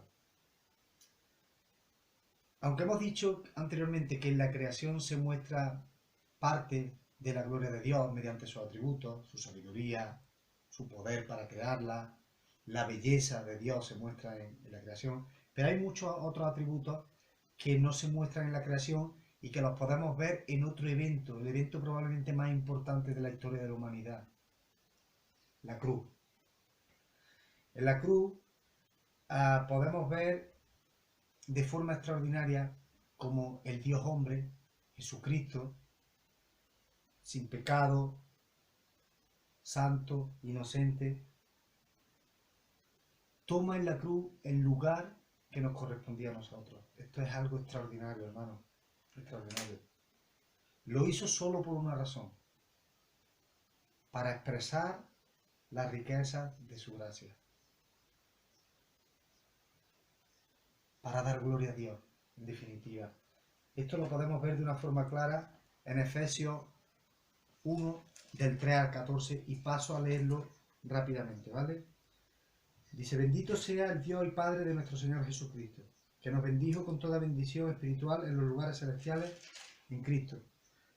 Aunque hemos dicho anteriormente que en la creación se muestra parte de la gloria de Dios mediante sus atributos, su sabiduría, su poder para crearla, la belleza de Dios se muestra en la creación, pero hay muchos otros atributos que no se muestran en la creación y que los podemos ver en otro evento, el evento probablemente más importante de la historia de la humanidad, la cruz. En la cruz podemos ver de forma extraordinaria como el Dios hombre, Jesucristo, sin pecado, santo, inocente, toma en la cruz el lugar que nos correspondía a nosotros. Esto es algo extraordinario, hermano, extraordinario. Lo hizo solo por una razón, para expresar la riqueza de su gracia, para dar gloria a Dios, en definitiva. Esto lo podemos ver de una forma clara en Efesios 1, del 3 al 14, y paso a leerlo rápidamente, ¿vale? Dice: bendito sea el Dios y Padre de nuestro Señor Jesucristo, que nos bendijo con toda bendición espiritual en los lugares celestiales en Cristo,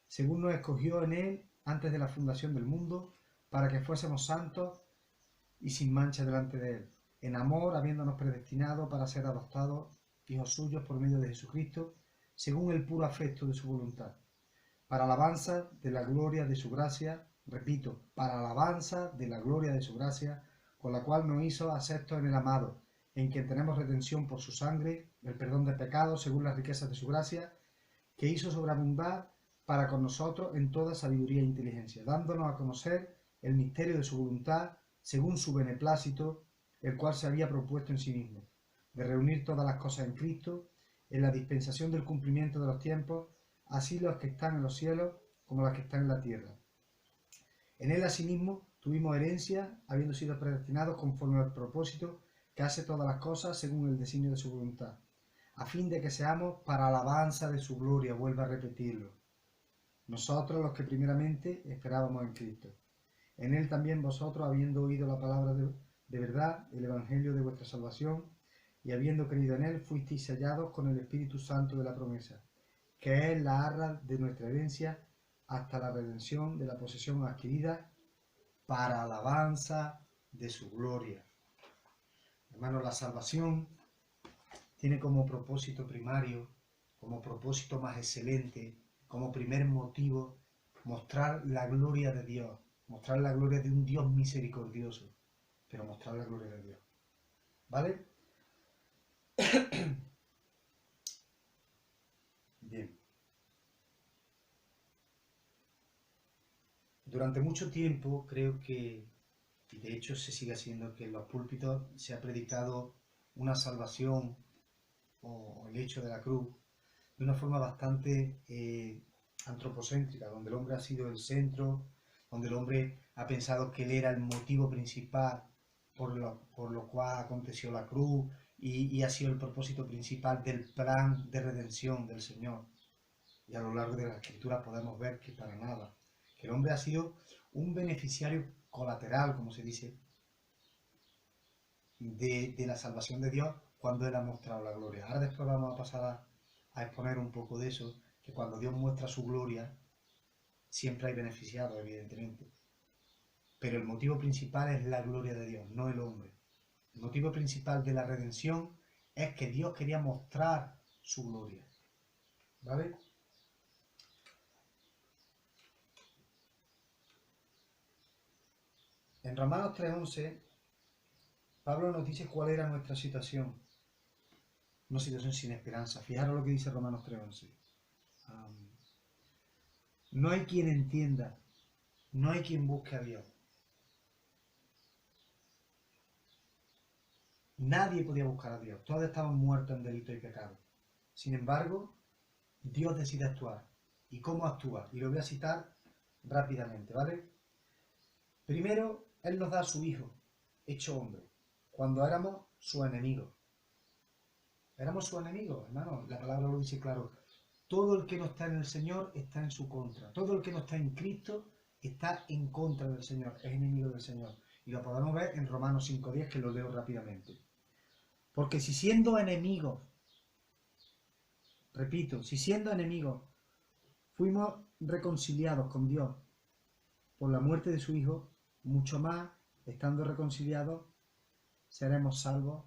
según nos escogió en Él antes de la fundación del mundo, para que fuésemos santos y sin mancha delante de Él, en amor, habiéndonos predestinado para ser adoptados hijos suyos por medio de Jesucristo, según el puro afecto de su voluntad, para alabanza de la gloria de su gracia, repito, para alabanza de la gloria de su gracia, con la cual nos hizo aceptos en el amado, en quien tenemos redención por su sangre, el perdón de pecados según las riquezas de su gracia, que hizo sobreabundar para con nosotros en toda sabiduría e inteligencia, dándonos a conocer el misterio de su voluntad, según su beneplácito, el cual se había propuesto en sí mismo, de reunir todas las cosas en Cristo, en la dispensación del cumplimiento de los tiempos, así los que están en los cielos como los que están en la tierra. En Él asimismo tuvimos herencia, habiendo sido predestinados conforme al propósito que hace todas las cosas según el designio de su voluntad, a fin de que seamos para alabanza de su gloria, vuelvo a repetirlo, nosotros los que primeramente esperábamos en Cristo. En Él también vosotros, habiendo oído la palabra de verdad, el evangelio de vuestra salvación, y habiendo creído en Él, fuisteis sellados con el Espíritu Santo de la promesa, que es la arra de nuestra herencia, hasta la redención de la posesión adquirida, para alabanza de su gloria. Hermanos, la salvación tiene como propósito primario, como propósito más excelente, como primer motivo, mostrar la gloria de Dios, mostrar la gloria de un Dios misericordioso, pero mostrar la gloria de Dios. ¿Vale? Bien. Durante mucho tiempo creo que, y de hecho se sigue haciendo, que en los púlpitos se ha predicado una salvación o el hecho de la cruz de una forma bastante antropocéntrica, donde el hombre ha sido el centro, donde el hombre ha pensado que él era el motivo principal por lo cual aconteció la cruz y ha sido el propósito principal del plan de redención del Señor. Y a lo largo de la Escritura podemos ver que para nada, que el hombre ha sido un beneficiario colateral, como se dice, de la salvación de Dios cuando Él ha mostrado la gloria. Ahora después vamos a pasar a exponer un poco de eso, que cuando Dios muestra su gloria, siempre hay beneficiados, evidentemente. Pero el motivo principal es la gloria de Dios, no el hombre. El motivo principal de la redención es que Dios quería mostrar su gloria. ¿Vale? En Romanos 3:11, Pablo nos dice cuál era nuestra situación. Una situación sin esperanza. Fijaros lo que dice Romanos 3:11. No hay quien entienda, no hay quien busque a Dios. Nadie podía buscar a Dios, todos estaban muertos en delito y pecado. Sin embargo, Dios decide actuar. ¿Y cómo actúa? Y lo voy a citar rápidamente, ¿vale? Primero, Él nos da a su Hijo, hecho hombre, cuando éramos sus enemigos. Éramos sus enemigos, hermano, la palabra lo dice claro. Todo el que no está en el Señor está en su contra. Todo el que no está en Cristo está en contra del Señor, es enemigo del Señor. Y lo podemos ver en Romanos 5:10, que lo leo rápidamente. Porque si siendo enemigos, repito, si siendo enemigos fuimos reconciliados con Dios por la muerte de su Hijo, mucho más, estando reconciliados, seremos salvos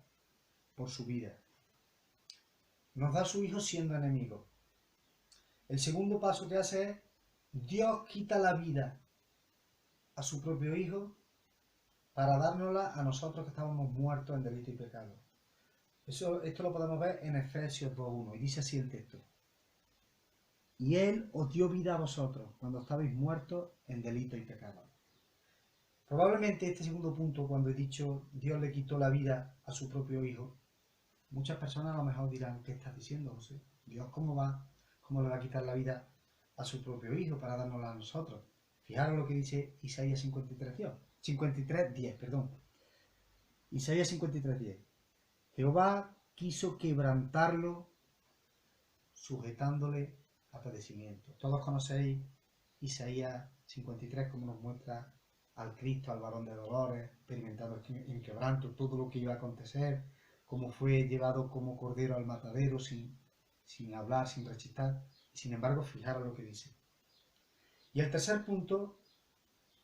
por su vida. Nos da su Hijo siendo enemigos. El segundo paso que hace es, Dios quita la vida a su propio Hijo para dárnosla a nosotros que estábamos muertos en delito y pecado. Esto lo podemos ver en Efesios 2:1, y dice así el texto. Y Él os dio vida a vosotros cuando estabais muertos en delito y pecado. Probablemente este segundo punto, cuando he dicho Dios le quitó la vida a su propio Hijo, muchas personas a lo mejor dirán, ¿qué estás diciendo, José? Dios, ¿cómo le va a quitar la vida a su propio Hijo para dárnosla a nosotros? Fijaros lo que dice Isaías 53:10, perdón. Isaías 53:10. Jehová quiso quebrantarlo, sujetándole a padecimiento. Todos conocéis Isaías 53, como nos muestra al Cristo, al varón de dolores, experimentado en quebranto, todo lo que iba a acontecer, cómo fue llevado como cordero al matadero sin hablar, sin rechistar. Y sin embargo, fijaros lo que dice. Y el tercer punto,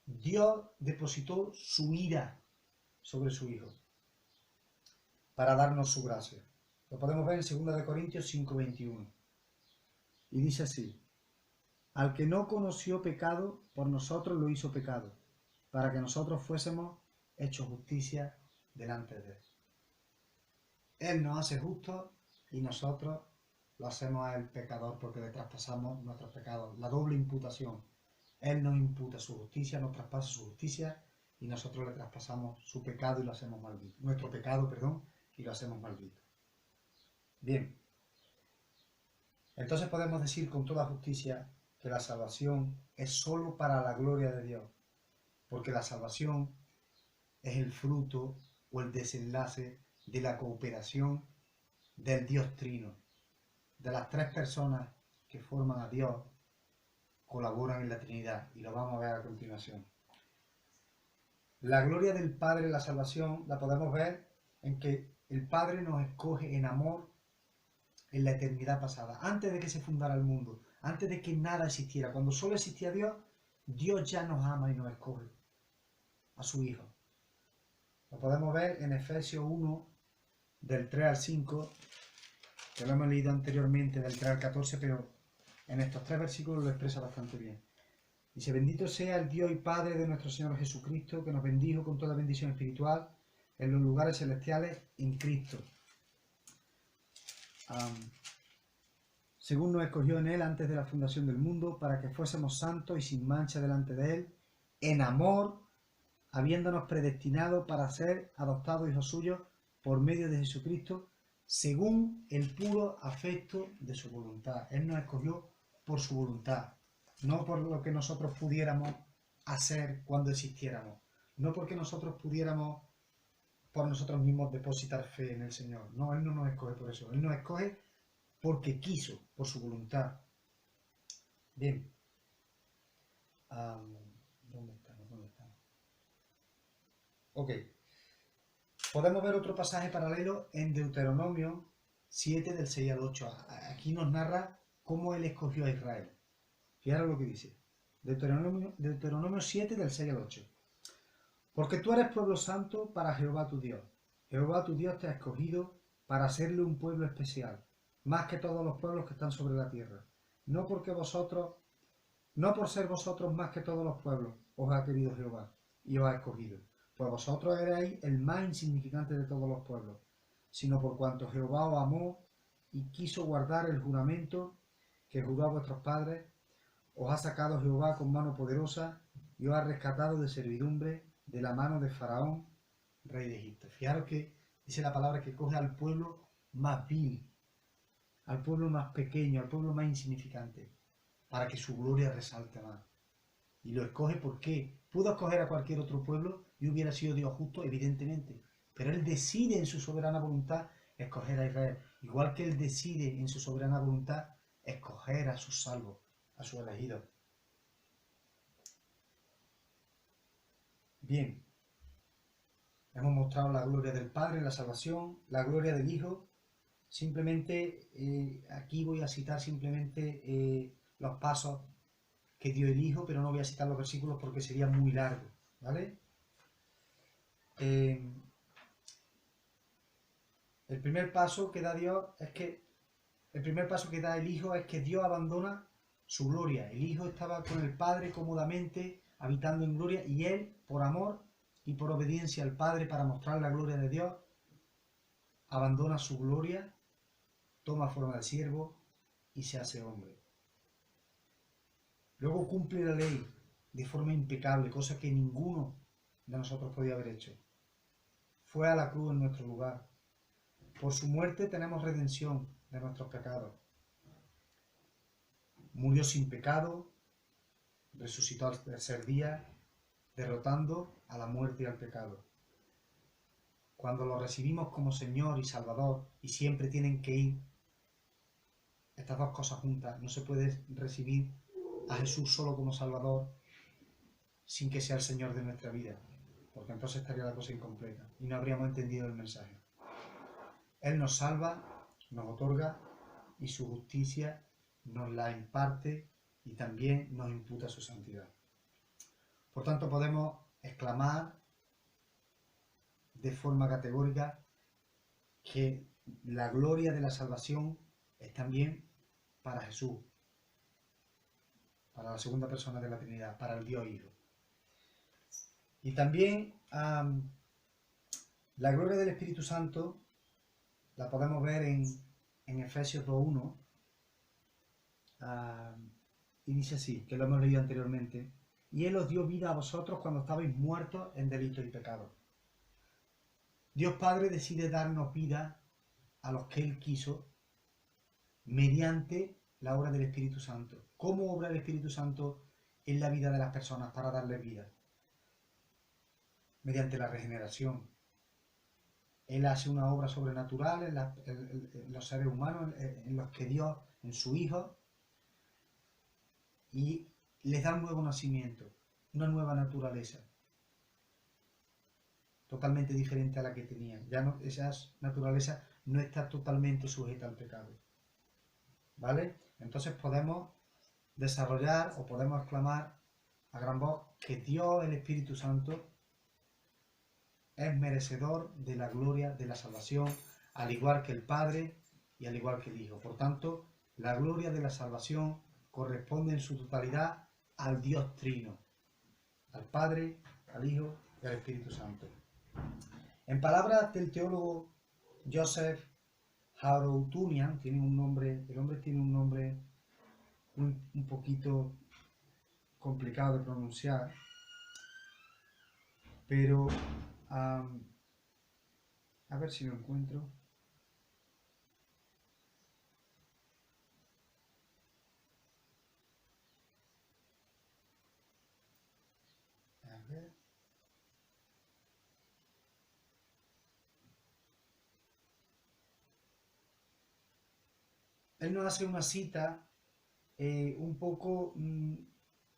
Dios depositó su ira sobre su Hijo para darnos su gracia. Lo podemos ver en 2 Corintios 5:21. Y dice así: al que no conoció pecado, por nosotros lo hizo pecado, para que nosotros fuésemos hechos justicia delante de Él. Él nos hace justos y nosotros lo hacemos a Él pecador porque le traspasamos nuestros pecados. La doble imputación. Él nos imputa su justicia, nos traspasa su justicia y nosotros le traspasamos su pecado y lo hacemos maldito. Nuestro pecado, perdón, y lo hacemos maldito. Bien. Entonces podemos decir con toda justicia que la salvación es sólo para la gloria de Dios, porque la salvación es el fruto o el desenlace de la cooperación del Dios Trino. De las tres personas que forman a Dios, colaboran en la Trinidad, y lo vamos a ver a continuación. La gloria del Padre en la salvación la podemos ver en que el Padre nos escoge en amor en la eternidad pasada, antes de que se fundara el mundo, antes de que nada existiera. Cuando solo existía Dios, Dios ya nos ama y nos escoge a su Hijo. Lo podemos ver en Efesios 1, del 3 al 5, que lo hemos leído anteriormente, del 3 al 14, pero en estos 3 versículos lo expresa bastante bien. Dice: bendito sea el Dios y Padre de nuestro Señor Jesucristo, que nos bendijo con toda bendición espiritual en los lugares celestiales en Cristo. Según nos escogió en Él antes de la fundación del mundo, para que fuésemos santos y sin mancha delante de Él, en amor, habiéndonos predestinado para ser adoptados hijos suyos por medio de Jesucristo, según el puro afecto de su voluntad. Él nos escogió por su voluntad, no por lo que nosotros pudiéramos hacer cuando existiéramos, no porque nosotros pudiéramos por nosotros mismos depositar fe en el Señor. No, Él no nos escoge por eso. Él nos escoge porque quiso, por su voluntad. Bien. ¿Dónde estamos? Ok. Podemos ver otro pasaje paralelo en Deuteronomio 7, del 6 al 8. Aquí nos narra cómo Él escogió a Israel. Fijaros lo que dice. Deuteronomio 7, del 6 al 8. Porque tú eres pueblo santo para Jehová tu Dios. Jehová tu Dios te ha escogido para hacerle un pueblo especial, más que todos los pueblos que están sobre la tierra. No por ser vosotros más que todos los pueblos, os ha querido Jehová y os ha escogido, pues vosotros erais el más insignificante de todos los pueblos, sino por cuanto Jehová os amó y quiso guardar el juramento que juró a vuestros padres, os ha sacado Jehová con mano poderosa y os ha rescatado de servidumbre de la mano de Faraón, rey de Egipto. Fijaros que dice la palabra que coge al pueblo más vil, al pueblo más pequeño, al pueblo más insignificante, para que su gloria resalte más. Y lo escoge porque pudo escoger a cualquier otro pueblo y hubiera sido Dios justo, evidentemente. Pero Él decide en su soberana voluntad escoger a Israel. Igual que Él decide en su soberana voluntad escoger a sus salvos, a sus elegidos. Bien, hemos mostrado la gloria del Padre en la salvación, la gloria del Hijo. Simplemente, aquí voy a citar simplemente los pasos que dio el Hijo, pero no voy a citar los versículos porque sería muy largo, ¿vale? El primer paso que da Dios es que el primer paso que da el Hijo es que Dios abandona su gloria. El Hijo estaba con el Padre cómodamente, habitando en gloria, y Él, por amor y por obediencia al Padre para mostrar la gloria de Dios, abandona su gloria, toma forma de siervo y se hace hombre. Luego cumple la ley de forma impecable, cosa que ninguno de nosotros podía haber hecho. Fue a la cruz en nuestro lugar. Por su muerte tenemos redención de nuestros pecados. Murió sin pecado, resucitó al tercer día, derrotando a la muerte y al pecado. Cuando lo recibimos como Señor y Salvador, y siempre tienen que ir estas dos cosas juntas, no se puede recibir a Jesús solo como Salvador sin que sea el Señor de nuestra vida, porque entonces estaría la cosa incompleta y no habríamos entendido el mensaje. Él nos salva, nos otorga y su justicia nos la imparte y también nos imputa su santidad. Por tanto, podemos exclamar de forma categórica que la gloria de la salvación es también para Jesús, para la segunda persona de la Trinidad, para el Dios Hijo. Y también la gloria del Espíritu Santo la podemos ver en Efesios 2:1, y dice así, que lo hemos leído anteriormente: y Él os dio vida a vosotros cuando estabais muertos en delitos y pecados. Dios Padre decide darnos vida a los que Él quiso mediante la obra del Espíritu Santo. ¿Cómo obra el Espíritu Santo en la vida de las personas para darles vida? Mediante la regeneración. Él hace una obra sobrenatural en los seres humanos, en los que Dios, en su Hijo, y les da un nuevo nacimiento, una nueva naturaleza, totalmente diferente a la que tenían. Ya no, esa naturaleza no está totalmente sujeta al pecado. ¿Vale? Entonces podemos desarrollar o podemos exclamar a gran voz que Dios, el Espíritu Santo, es merecedor de la gloria de la salvación, al igual que el Padre y al igual que el Hijo. Por tanto, la gloria de la salvación corresponde en su totalidad al Dios Trino, al Padre, al Hijo y al Espíritu Santo. En palabras del teólogo Joseph Haroutunian, el hombre tiene un nombre un poquito complicado de pronunciar, pero a ver si lo encuentro. A ver. Él nos hace una cita un poco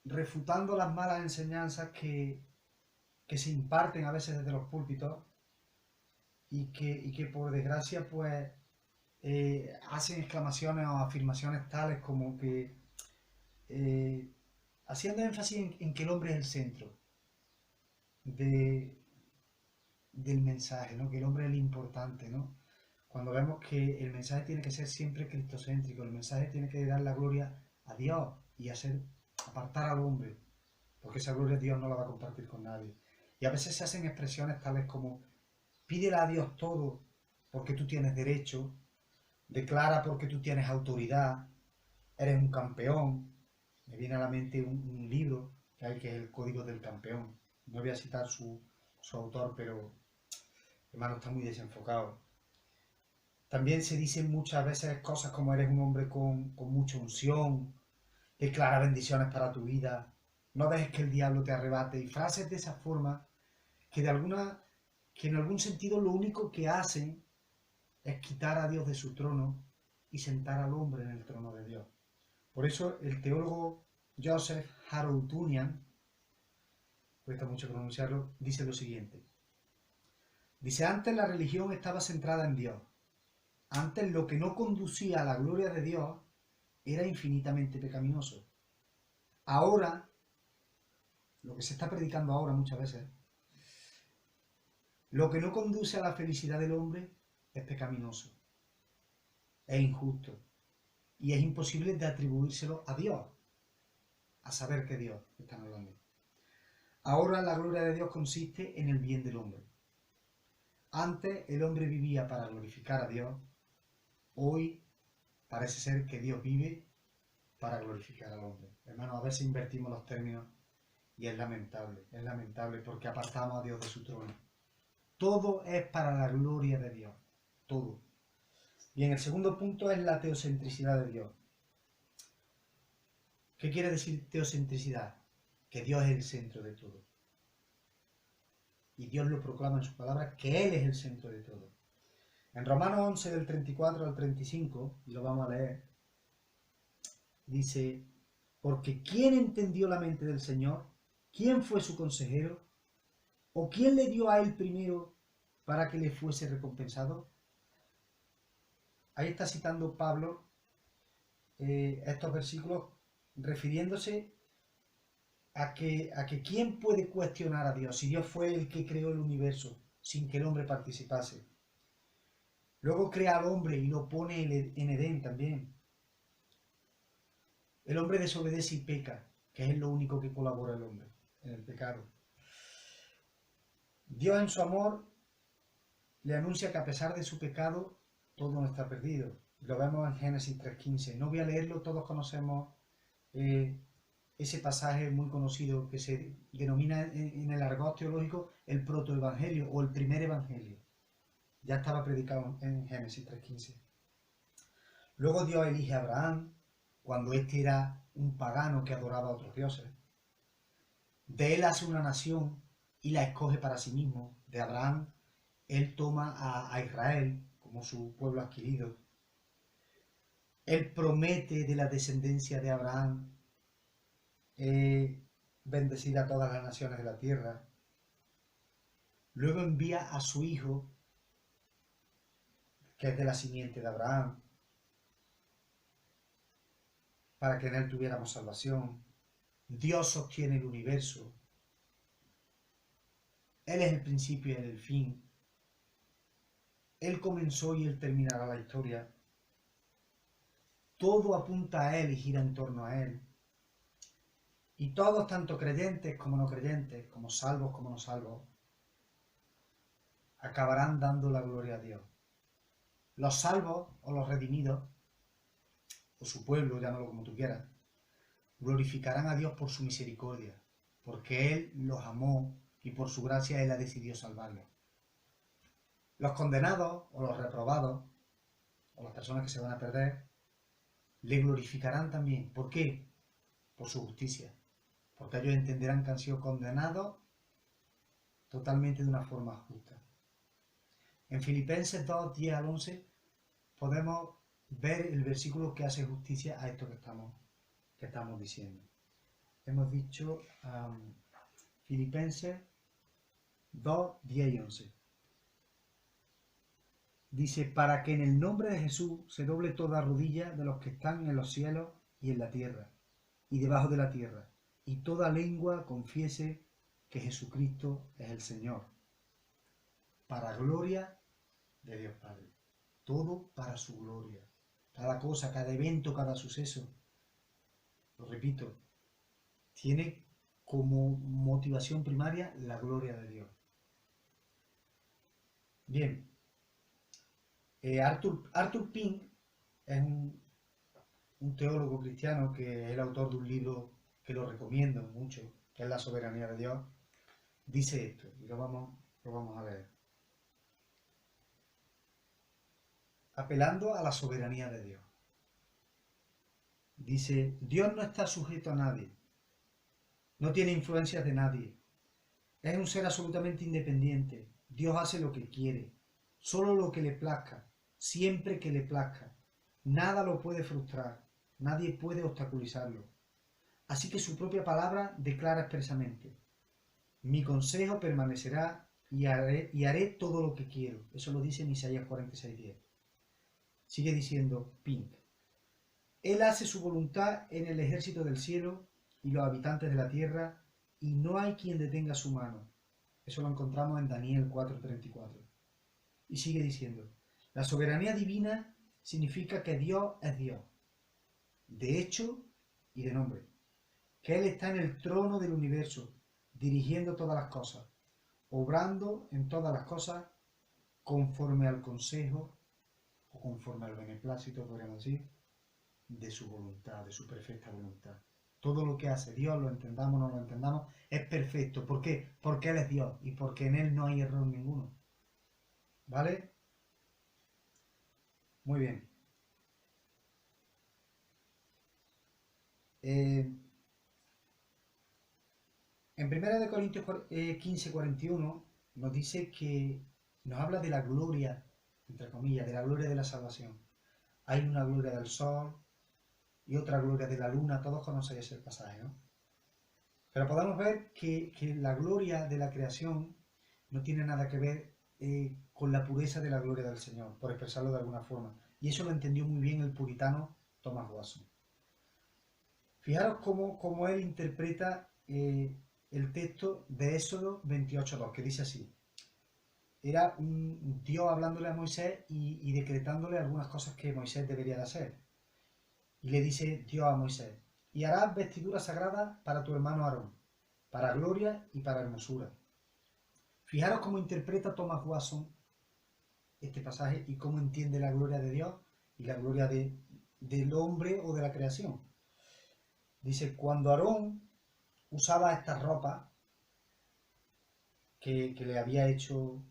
refutando las malas enseñanzas que se imparten a veces desde los púlpitos y que por desgracia pues hacen exclamaciones o afirmaciones tales como que haciendo énfasis en que el hombre es el centro del mensaje, ¿no? Que el hombre es el importante, ¿no? Cuando vemos que el mensaje tiene que ser siempre cristocéntrico, el mensaje tiene que dar la gloria a Dios y apartar al hombre, porque esa gloria Dios no la va a compartir con nadie. Y a veces se hacen expresiones tales como: pídele a Dios todo porque tú tienes derecho, declara porque tú tienes autoridad, eres un campeón. Me viene a la mente un libro que hay, que es El Código del Campeón. No voy a citar su autor, pero hermano, está muy desenfocado. También se dicen muchas veces cosas como eres un hombre con mucha unción, declara bendiciones para tu vida, no dejes que el diablo te arrebate, y frases de esa forma que en algún sentido lo único que hacen es quitar a Dios de su trono y sentar al hombre en el trono de Dios. Por eso el teólogo Joseph Harold Bunyan, cuesta mucho pronunciarlo, dice lo siguiente. Dice, antes la religión estaba centrada en Dios. Antes lo que no conducía a la gloria de Dios era infinitamente pecaminoso. Ahora, lo que se está predicando ahora muchas veces, lo que no conduce a la felicidad del hombre es pecaminoso, es injusto y es imposible de atribuírselo a Dios, a saber que Dios están hablando. Ahora la gloria de Dios consiste en el bien del hombre. Antes el hombre vivía para glorificar a Dios, hoy parece ser que Dios vive para glorificar al hombre. Hermanos, a veces invertimos los términos y es lamentable porque apartamos a Dios de su trono. Todo es para la gloria de Dios, todo. Bien, el segundo punto es la teocentricidad de Dios. ¿Qué quiere decir teocentricidad? Que Dios es el centro de todo. Y Dios lo proclama en su palabra, que Él es el centro de todo. En Romanos 11, del 34 al 35, y lo vamos a leer, dice, porque ¿quién entendió la mente del Señor? ¿Quién fue su consejero? ¿O quién le dio a Él primero para que le fuese recompensado? Ahí está citando Pablo estos versículos refiriéndose a que quién puede cuestionar a Dios si Dios fue el que creó el universo sin que el hombre participase. Luego crea al hombre y lo pone en Edén también. El hombre desobedece y peca, que es lo único que colabora el hombre en el pecado. Dios en su amor le anuncia que a pesar de su pecado todo no está perdido. Lo vemos en Génesis 3:15. No voy a leerlo, todos conocemos ese pasaje muy conocido que se denomina en el argot teológico el protoevangelio o el primer evangelio. Ya estaba predicado en Génesis 3:15. Luego Dios elige a Abraham cuando éste era un pagano que adoraba a otros dioses. De él hace una nación y la escoge para sí mismo. De Abraham él toma a Israel como su pueblo adquirido. Él promete de la descendencia de Abraham bendecir a todas las naciones de la tierra. Luego envía a su hijo, que es de la simiente de Abraham, para que en él tuviéramos salvación. Dios sostiene el universo. Él es el principio y él el fin. Él comenzó y él terminará la historia. Todo apunta a él y gira en torno a él. Y todos, tanto creyentes como no creyentes, como salvos como no salvos, acabarán dando la gloria a Dios. Los salvos o los redimidos, o su pueblo, llámalo como tú quieras, glorificarán a Dios por su misericordia, porque Él los amó y por su gracia Él ha decidido salvarlos. Los condenados o los reprobados, o las personas que se van a perder, le glorificarán también. ¿Por qué? Por su justicia. Porque ellos entenderán que han sido condenados totalmente de una forma justa. En Filipenses 2, 10 al 11 podemos ver el versículo que hace justicia a esto que estamos diciendo. Hemos dicho Filipenses 2, 10 y 11. Dice, para que en el nombre de Jesús se doble toda rodilla de los que están en los cielos y en la tierra, y debajo de la tierra, y toda lengua confiese que Jesucristo es el Señor, para gloria de Dios Padre. Todo para su gloria. Cada cosa, cada evento, cada suceso, lo repito, tiene como motivación primaria la gloria de Dios. Bien, Arthur Pink es un un teólogo cristiano que es el autor de un libro que lo recomiendo mucho, que es La soberanía de Dios, dice esto, y lo vamos a leer. Apelando a la soberanía de Dios. Dice, Dios no está sujeto a nadie, no tiene influencias de nadie, es un ser absolutamente independiente, Dios hace lo que quiere, solo lo que le plazca, siempre que le plazca, nada lo puede frustrar, nadie puede obstaculizarlo. Así que su propia palabra declara expresamente, mi consejo permanecerá y haré todo lo que quiero. Eso lo dice en Isaías 46:10. Sigue diciendo Pink. Él hace su voluntad en el ejército del cielo y los habitantes de la tierra, y no hay quien detenga su mano. Eso lo encontramos en Daniel 4:34. Y sigue diciendo, la soberanía divina significa que Dios es Dios, de hecho y de nombre, que Él está en el trono del universo, dirigiendo todas las cosas, obrando en todas las cosas conforme al consejo o conforme al beneplácito, podríamos decir, de su voluntad, de su perfecta voluntad. Todo lo que hace Dios, lo entendamos o no lo entendamos, es perfecto. ¿Por qué? Porque Él es Dios y porque en Él no hay error ninguno. ¿Vale? Muy bien. En 1 Corintios 15:41 nos dice que nos habla de la gloria, entre comillas, de la gloria de la salvación. Hay una gloria del sol y otra gloria de la luna, todos conocéis el pasaje, ¿no? Pero podemos ver que la gloria de la creación no tiene nada que ver con la pureza de la gloria del Señor, por expresarlo de alguna forma. Y eso lo entendió muy bien el puritano Thomas Watson. Fijaros cómo él interpreta el texto de Éxodo 28:2, que dice así. Era un Dios hablándole a Moisés y decretándole algunas cosas que Moisés debería de hacer. Y le dice Dios a Moisés, y harás vestidura sagrada para tu hermano Aarón, para gloria y para hermosura. Fijaros cómo interpreta Thomas Watson este pasaje y cómo entiende la gloria de Dios y la gloria del hombre o de la creación. Dice, cuando Aarón usaba estas ropas que le había hecho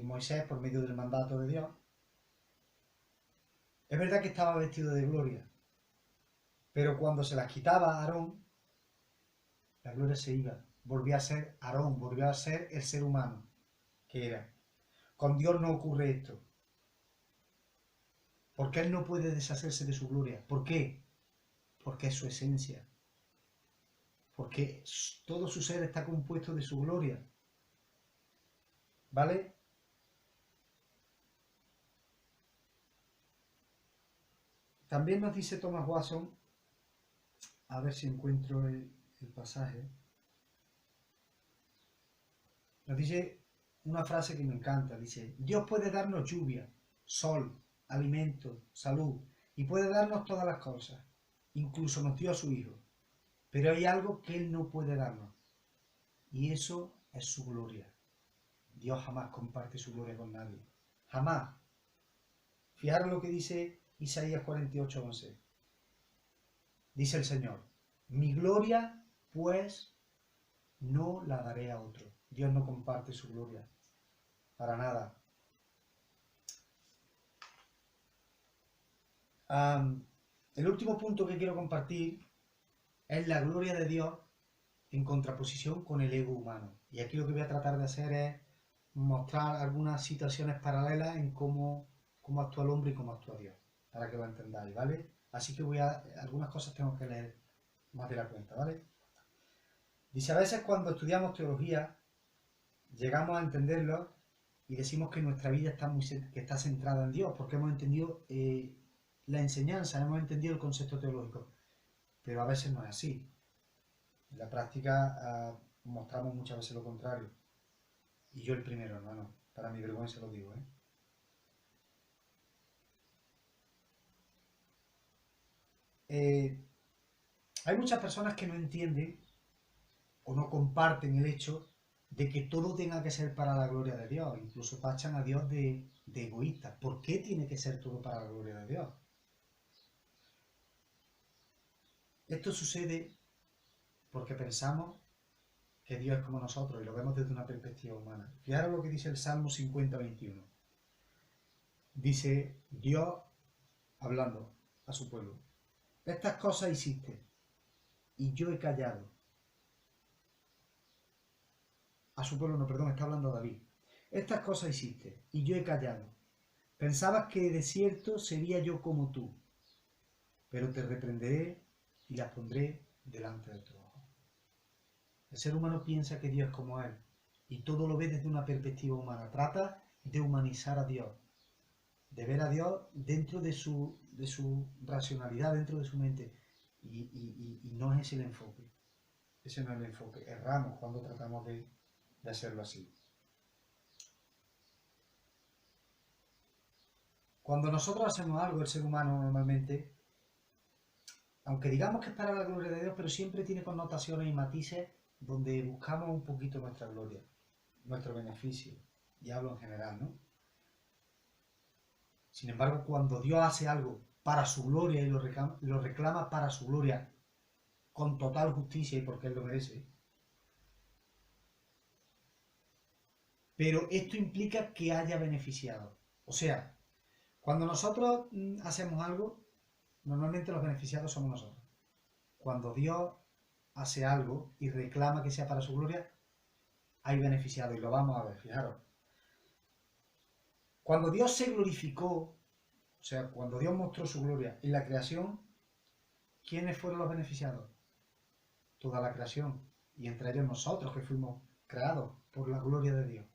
Moisés por medio del mandato de Dios, es verdad que estaba vestido de gloria, pero cuando se las quitaba a Aarón, la gloria se iba, volvía a ser Aarón, volvía a ser el ser humano que era. Con Dios no ocurre esto, porque Él no puede deshacerse de su gloria. ¿Por qué? Porque es su esencia, porque todo su ser está compuesto de su gloria. ¿Vale? También nos dice Thomas Watson, a ver si encuentro el pasaje, nos dice una frase que me encanta, dice, Dios puede darnos lluvia, sol, alimento, salud, y puede darnos todas las cosas, incluso nos dio a su Hijo, pero hay algo que Él no puede darnos, y eso es su gloria. Dios jamás comparte su gloria con nadie, jamás. Fijaros lo que dice Isaías 48:11. Dice el Señor, mi gloria, pues, no la daré a otro. Dios no comparte su gloria, para nada. El último punto que quiero compartir es la gloria de Dios en contraposición con el ego humano. Y aquí lo que voy a tratar de hacer es mostrar algunas situaciones paralelas en cómo actúa el hombre y cómo actúa Dios, para que lo entendáis, ¿vale? Así que algunas cosas tengo que leer más de la cuenta, ¿vale? Dice, a veces cuando estudiamos teología, llegamos a entenderlo y decimos que nuestra vida está centrada en Dios, porque hemos entendido la enseñanza, hemos entendido el concepto teológico, pero a veces no es así. En la práctica mostramos muchas veces lo contrario. Y yo el primero, hermano, para mi vergüenza lo digo, Hay muchas personas que no entienden o no comparten el hecho de que todo tenga que ser para la gloria de Dios. Incluso tachan a Dios de egoísta. ¿Por qué tiene que ser todo para la gloria de Dios? Esto sucede porque pensamos que Dios es como nosotros y lo vemos desde una perspectiva humana. Fijaros lo que dice el Salmo 50:21. Dice Dios hablando a su pueblo: estas cosas hiciste y yo he callado. A su pueblo no, perdón, está hablando a David. Estas cosas hiciste y yo he callado. Pensabas que de cierto sería yo como tú, pero te reprenderé y las pondré delante de tu ojo. El ser humano piensa que Dios es como él y todo lo ve desde una perspectiva humana. Trata de humanizar a Dios, de ver a Dios dentro de su racionalidad, dentro de su mente. Y no es ese el enfoque. Ese no es el enfoque. Erramos cuando tratamos de hacerlo así. Cuando nosotros hacemos algo, el ser humano normalmente, aunque digamos que es para la gloria de Dios, pero siempre tiene connotaciones y matices donde buscamos un poquito nuestra gloria, nuestro beneficio, y hablo en general, ¿no? Sin embargo, cuando Dios hace algo para su gloria y lo reclama para su gloria con total justicia y porque Él lo merece, pero esto implica que haya beneficiado. O sea, cuando nosotros hacemos algo, normalmente los beneficiados somos nosotros. Cuando Dios hace algo y reclama que sea para su gloria, hay beneficiado y lo vamos a ver, fijaros. Cuando Dios se glorificó, o sea, cuando Dios mostró su gloria en la creación, ¿quiénes fueron los beneficiados? Toda la creación, y entre ellos nosotros que fuimos creados por la gloria de Dios.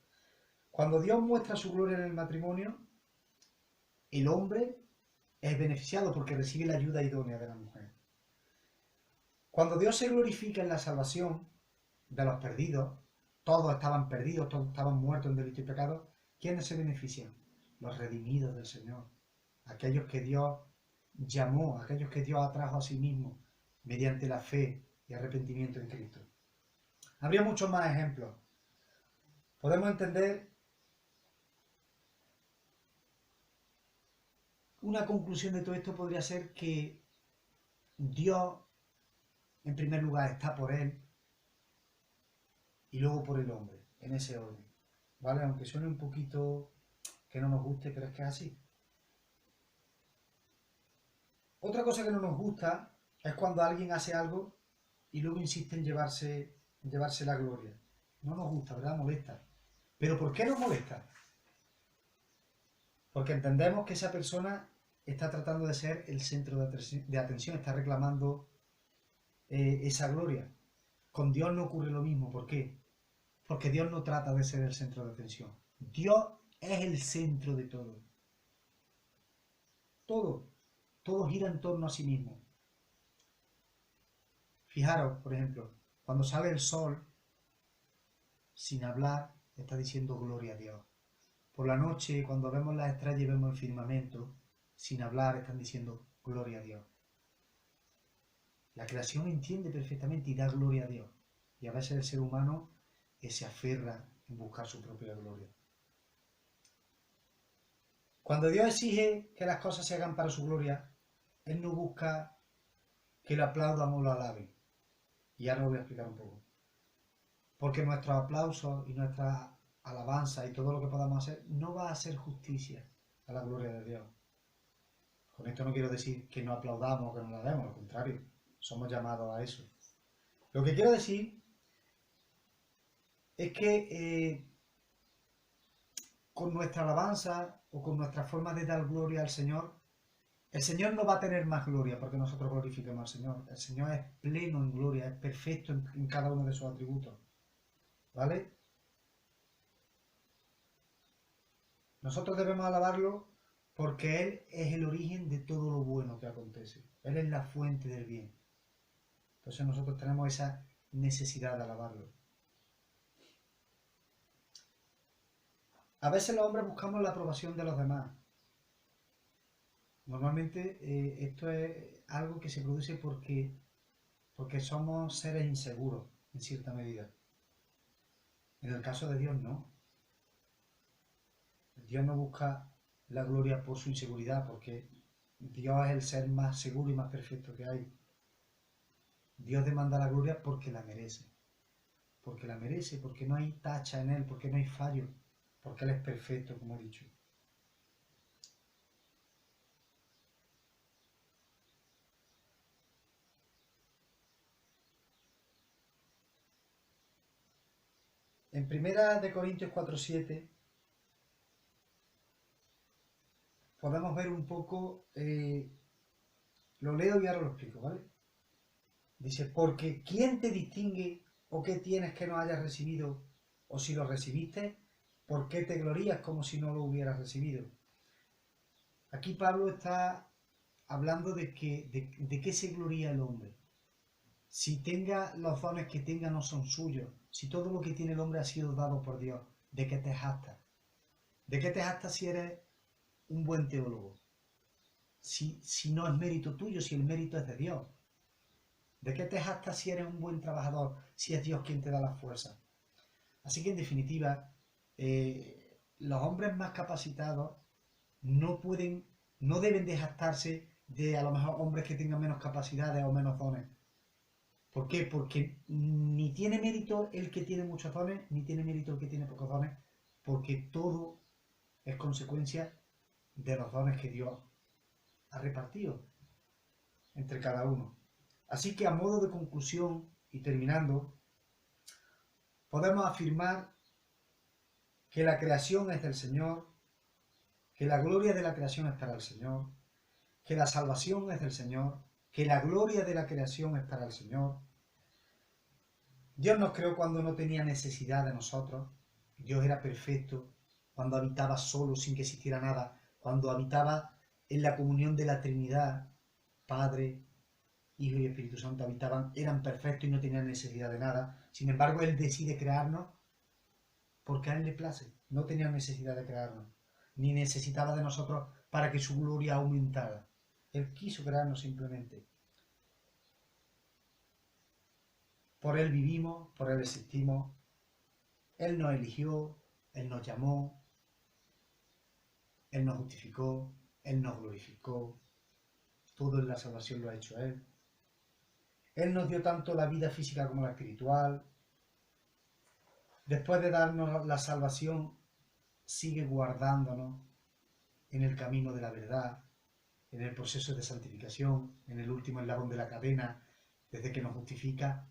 Cuando Dios muestra su gloria en el matrimonio, el hombre es beneficiado porque recibe la ayuda idónea de la mujer. Cuando Dios se glorifica en la salvación de los perdidos, todos estaban perdidos, todos estaban muertos en delito y pecado, ¿quiénes se benefician? Los redimidos del Señor, aquellos que Dios llamó, aquellos que Dios atrajo a sí mismo mediante la fe y arrepentimiento en Cristo. Habría muchos más ejemplos. Podemos entender una conclusión de todo esto podría ser que Dios, en primer lugar, está por él y luego por el hombre, en ese orden. ¿Vale? Aunque suene un poquito que no nos guste, pero es que es así. Otra cosa que no nos gusta es cuando alguien hace algo y luego insiste en llevarse la gloria. No nos gusta, ¿verdad? Molesta. ¿Pero por qué nos molesta? Porque entendemos que esa persona está tratando de ser el centro de atención, está reclamando esa gloria. Con Dios no ocurre lo mismo. ¿Por qué? Porque Dios no trata de ser el centro de atención. Dios es el centro de todo. Todo gira en torno a sí mismo. Fijaros, por ejemplo, cuando sale el sol, sin hablar, está diciendo gloria a Dios. Por la noche, cuando vemos las estrellas y vemos el firmamento, sin hablar, están diciendo gloria a Dios. La creación entiende perfectamente y da gloria a Dios. Y a veces el ser humano se aferra en buscar su propia gloria. Cuando Dios exige que las cosas se hagan para su gloria, Él no busca que lo aplaudan o lo alaben. Y ahora lo voy a explicar un poco. Porque nuestros aplausos y nuestra alabanza y todo lo que podamos hacer no va a hacer justicia a la gloria de Dios. Con esto no quiero decir que no aplaudamos o que no la demos, al contrario, somos llamados a eso. Lo que quiero decir es que con nuestra alabanza o con nuestra forma de dar gloria al Señor, el Señor no va a tener más gloria porque nosotros glorifiquemos al Señor. El Señor es pleno en gloria, es perfecto en cada uno de sus atributos. ¿Vale? Nosotros debemos alabarlo porque Él es el origen de todo lo bueno que acontece. Él es la fuente del bien. Entonces nosotros tenemos esa necesidad de alabarlo. A veces los hombres buscamos la aprobación de los demás. Normalmente esto es algo que se produce porque somos seres inseguros, en cierta medida. En el caso de Dios, no. Dios no busca la gloria por su inseguridad, porque Dios es el ser más seguro y más perfecto que hay. Dios demanda la gloria porque la merece. Porque la merece, porque no hay tacha en Él, porque no hay fallo, porque Él es perfecto, como he dicho. En 1 Corintios 4:7 podemos ver un poco, lo leo y ahora lo explico, ¿vale? Dice, porque ¿quién te distingue o qué tienes que no hayas recibido? O si lo recibiste, ¿por qué te glorías como si no lo hubieras recibido? Aquí Pablo está hablando de qué se gloría el hombre. Si tenga los dones que tenga no son suyos, si todo lo que tiene el hombre ha sido dado por Dios, ¿de qué te jactas? ¿De qué te jactas si eres un buen teólogo? Si no es mérito tuyo, si el mérito es de Dios. ¿De qué te jactas si eres un buen trabajador, si es Dios quien te da la fuerza? Así que en definitiva, los hombres más capacitados no deben de jactarse de a lo mejor hombres que tengan menos capacidades o menos dones. ¿Por qué? Porque ni tiene mérito el que tiene muchos dones, ni tiene mérito el que tiene pocos dones, porque todo es consecuencia de los dones que Dios ha repartido entre cada uno. Así que a modo de conclusión y terminando, podemos afirmar que la creación es del Señor, que la gloria de la creación es para el Señor, que la salvación es del Señor, que la gloria de la creación es para el Señor. Dios nos creó cuando no tenía necesidad de nosotros. Dios era perfecto, cuando habitaba solo sin que existiera nada, cuando habitaba en la comunión de la Trinidad, Padre, Hijo y Espíritu Santo eran perfectos y no tenían necesidad de nada. Sin embargo, Él decide crearnos porque a Él le place. No tenía necesidad de crearnos, ni necesitaba de nosotros para que su gloria aumentara. Él quiso crearnos simplemente. Por Él vivimos, por Él existimos. Él nos eligió, Él nos llamó, Él nos justificó, Él nos glorificó. Todo en la salvación lo ha hecho Él. Él nos dio tanto la vida física como la espiritual. Después de darnos la salvación, sigue guardándonos en el camino de la verdad, en el proceso de santificación, en el último eslabón de la cadena, desde que nos justifica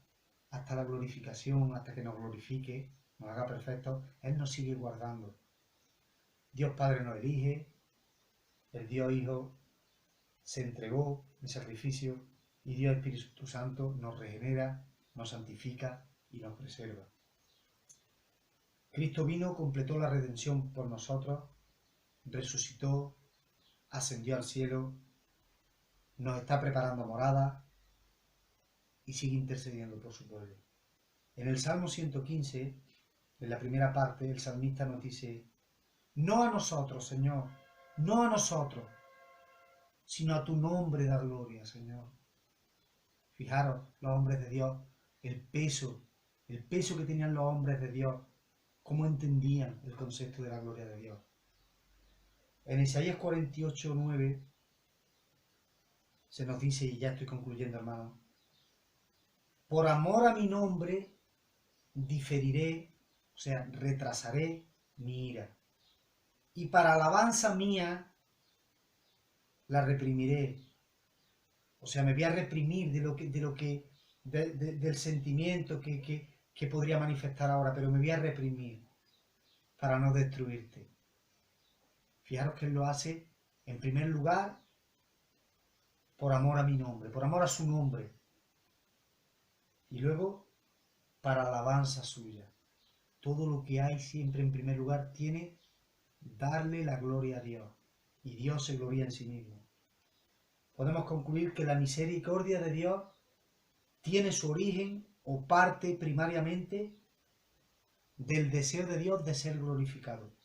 hasta la glorificación, hasta que nos glorifique, nos haga perfectos. Él nos sigue guardando. Dios Padre nos elige, el Dios Hijo se entregó en sacrificio y Dios Espíritu Santo nos regenera, nos santifica y nos preserva. Cristo vino, completó la redención por nosotros, resucitó, ascendió al cielo, nos está preparando morada y sigue intercediendo por su pueblo. En el Salmo 115, en la primera parte, el salmista nos dice: no a nosotros, Señor, no a nosotros, sino a tu nombre da gloria, Señor. Fijaros, los hombres de Dios, el peso que tenían los hombres de Dios, cómo entendían el concepto de la gloria de Dios. En Isaías 48:9 se nos dice, y ya estoy concluyendo, hermano: por amor a mi nombre diferiré, o sea, retrasaré mi ira, y para alabanza mía la reprimiré. O sea, me voy a reprimir del sentimiento que podría manifestar ahora, pero me voy a reprimir para no destruirte. Fijaros que Él lo hace, en primer lugar, por amor a mi nombre, por amor a su nombre. Y luego, para alabanza suya. Todo lo que hay siempre, en primer lugar, tiene darle la gloria a Dios. Y Dios se gloria en sí mismo. Podemos concluir que la misericordia de Dios tiene su origen o parte primariamente del deseo de Dios de ser glorificado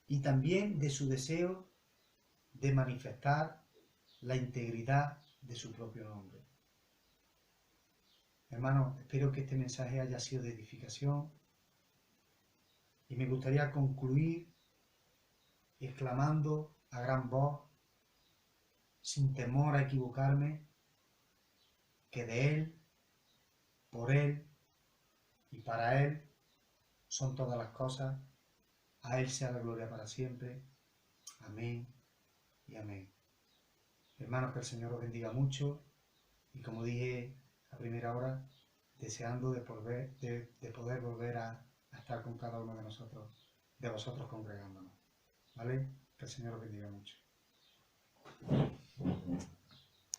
y también de su deseo de manifestar la integridad de su propio nombre. Hermanos, espero que este mensaje haya sido de edificación y me gustaría concluir exclamando a gran voz, sin temor a equivocarme, que de Él, por Él y para Él son todas las cosas. A Él sea la gloria para siempre. Amén y amén. Hermanos, que el Señor os bendiga mucho y como dije a primera hora, deseando de poder volver a estar con cada uno de nosotros, de vosotros congregándonos. ¿Vale? Que el Señor os bendiga mucho.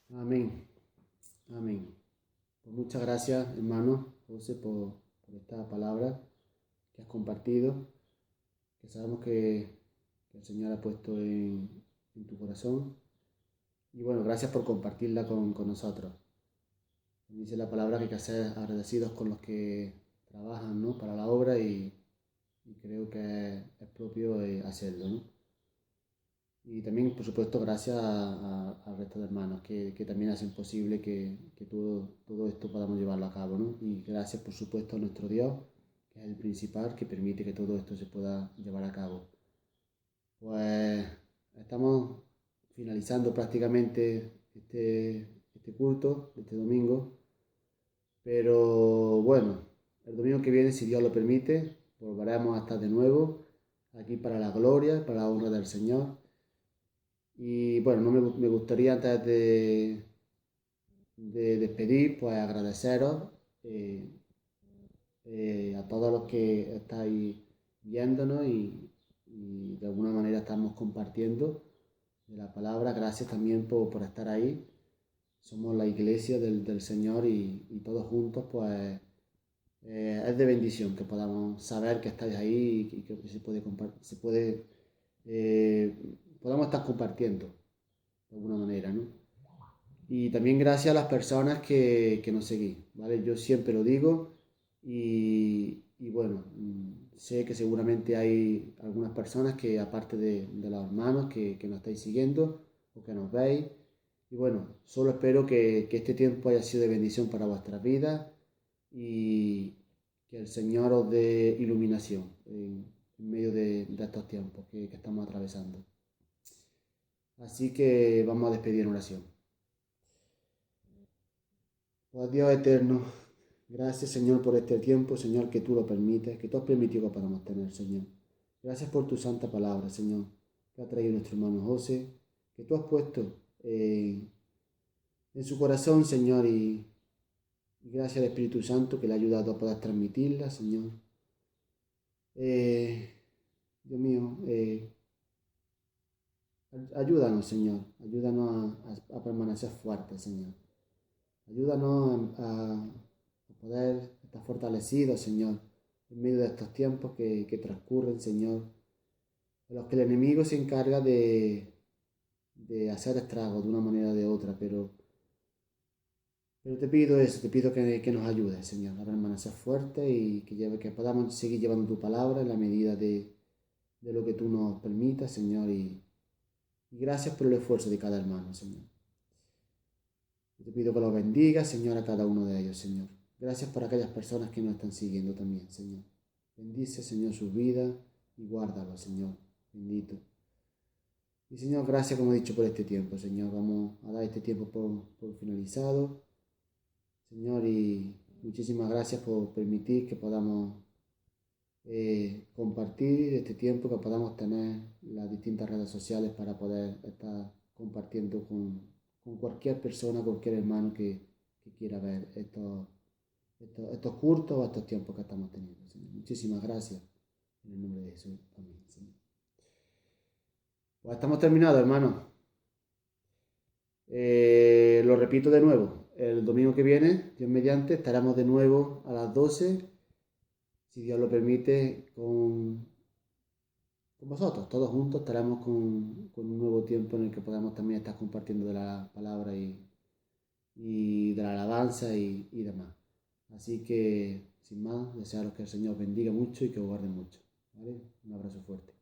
Amén. Amén. Pues muchas gracias, hermano José, por esta palabra que has compartido, que sabemos que el Señor ha puesto en tu corazón. Y bueno, gracias por compartirla con nosotros. Dice la palabra que hay que ser agradecidos con los que trabajan, ¿no?, para la obra y creo que es propio hacerlo, ¿no? Y también, por supuesto, gracias al resto de hermanos que también hacen posible que todo esto podamos llevarlo a cabo, ¿no? Y gracias, por supuesto, a nuestro Dios, que es el principal, que permite que todo esto se pueda llevar a cabo. Pues estamos finalizando prácticamente este culto de este domingo, pero bueno, el domingo que viene, si Dios lo permite, volveremos a estar de nuevo aquí para la gloria, para la honra del Señor. Y bueno, me gustaría antes de despedir, pues agradeceros a todos los que estáis viéndonos y de alguna manera estamos compartiendo de la palabra. Gracias también por estar ahí. Somos la iglesia del Señor y todos juntos, pues es de bendición que podamos saber que estáis ahí y que podamos estar compartiendo de alguna manera, ¿no? Y también gracias a las personas que nos seguís, ¿vale? Yo siempre lo digo y bueno, sé que seguramente hay algunas personas que aparte de los hermanos que nos estáis siguiendo o que nos veis. Y bueno, solo espero que este tiempo haya sido de bendición para vuestras vidas y que el Señor os dé iluminación en medio de estos tiempos que estamos atravesando. Así que vamos a despedir en oración. Oh Dios eterno, gracias Señor por este tiempo, Señor, que tú lo permites, que tú has permitido que podamos tener, Señor. Gracias por tu santa palabra, Señor, que ha traído nuestro hermano José, que tú has puesto en su corazón, Señor, y gracias al Espíritu Santo que le ha ayudado a poder transmitirla, Señor. Dios mío, ayúdanos, Señor, ayúdanos a permanecer fuertes, Señor. Ayúdanos a poder estar fortalecidos, Señor, en medio de estos tiempos que transcurren, Señor, en los que el enemigo se encarga de hacer estragos de una manera o de otra, pero te pido eso, te pido que nos ayudes, Señor, a permanecer fuertes y que podamos seguir llevando tu palabra en la medida de lo que tú nos permitas, Señor, y gracias por el esfuerzo de cada hermano, Señor. Te pido que los bendiga, Señor, a cada uno de ellos, Señor. Gracias por aquellas personas que nos están siguiendo también, Señor. Bendice, Señor, sus vidas y guárdalos, Señor. Bendito. Y, Señor, gracias, como he dicho, por este tiempo, Señor. Vamos a dar este tiempo por finalizado, Señor, y muchísimas gracias por permitir que podamos compartir este tiempo, que podamos tener las distintas redes sociales para poder estar compartiendo con cualquier persona, cualquier hermano que quiera ver estos cultos o estos tiempos que estamos teniendo, Señor. Muchísimas gracias. En el nombre de Jesús. Amén, Señor. Pues estamos terminados, hermanos. Lo repito de nuevo. El domingo que viene, Dios mediante, estaremos de nuevo a las 12, si Dios lo permite, con vosotros. Todos juntos estaremos con un nuevo tiempo en el que podamos también estar compartiendo de la palabra y de la alabanza y demás. Así que, sin más, desearos que el Señor bendiga mucho y que os guarde mucho. ¿Vale? Un abrazo fuerte.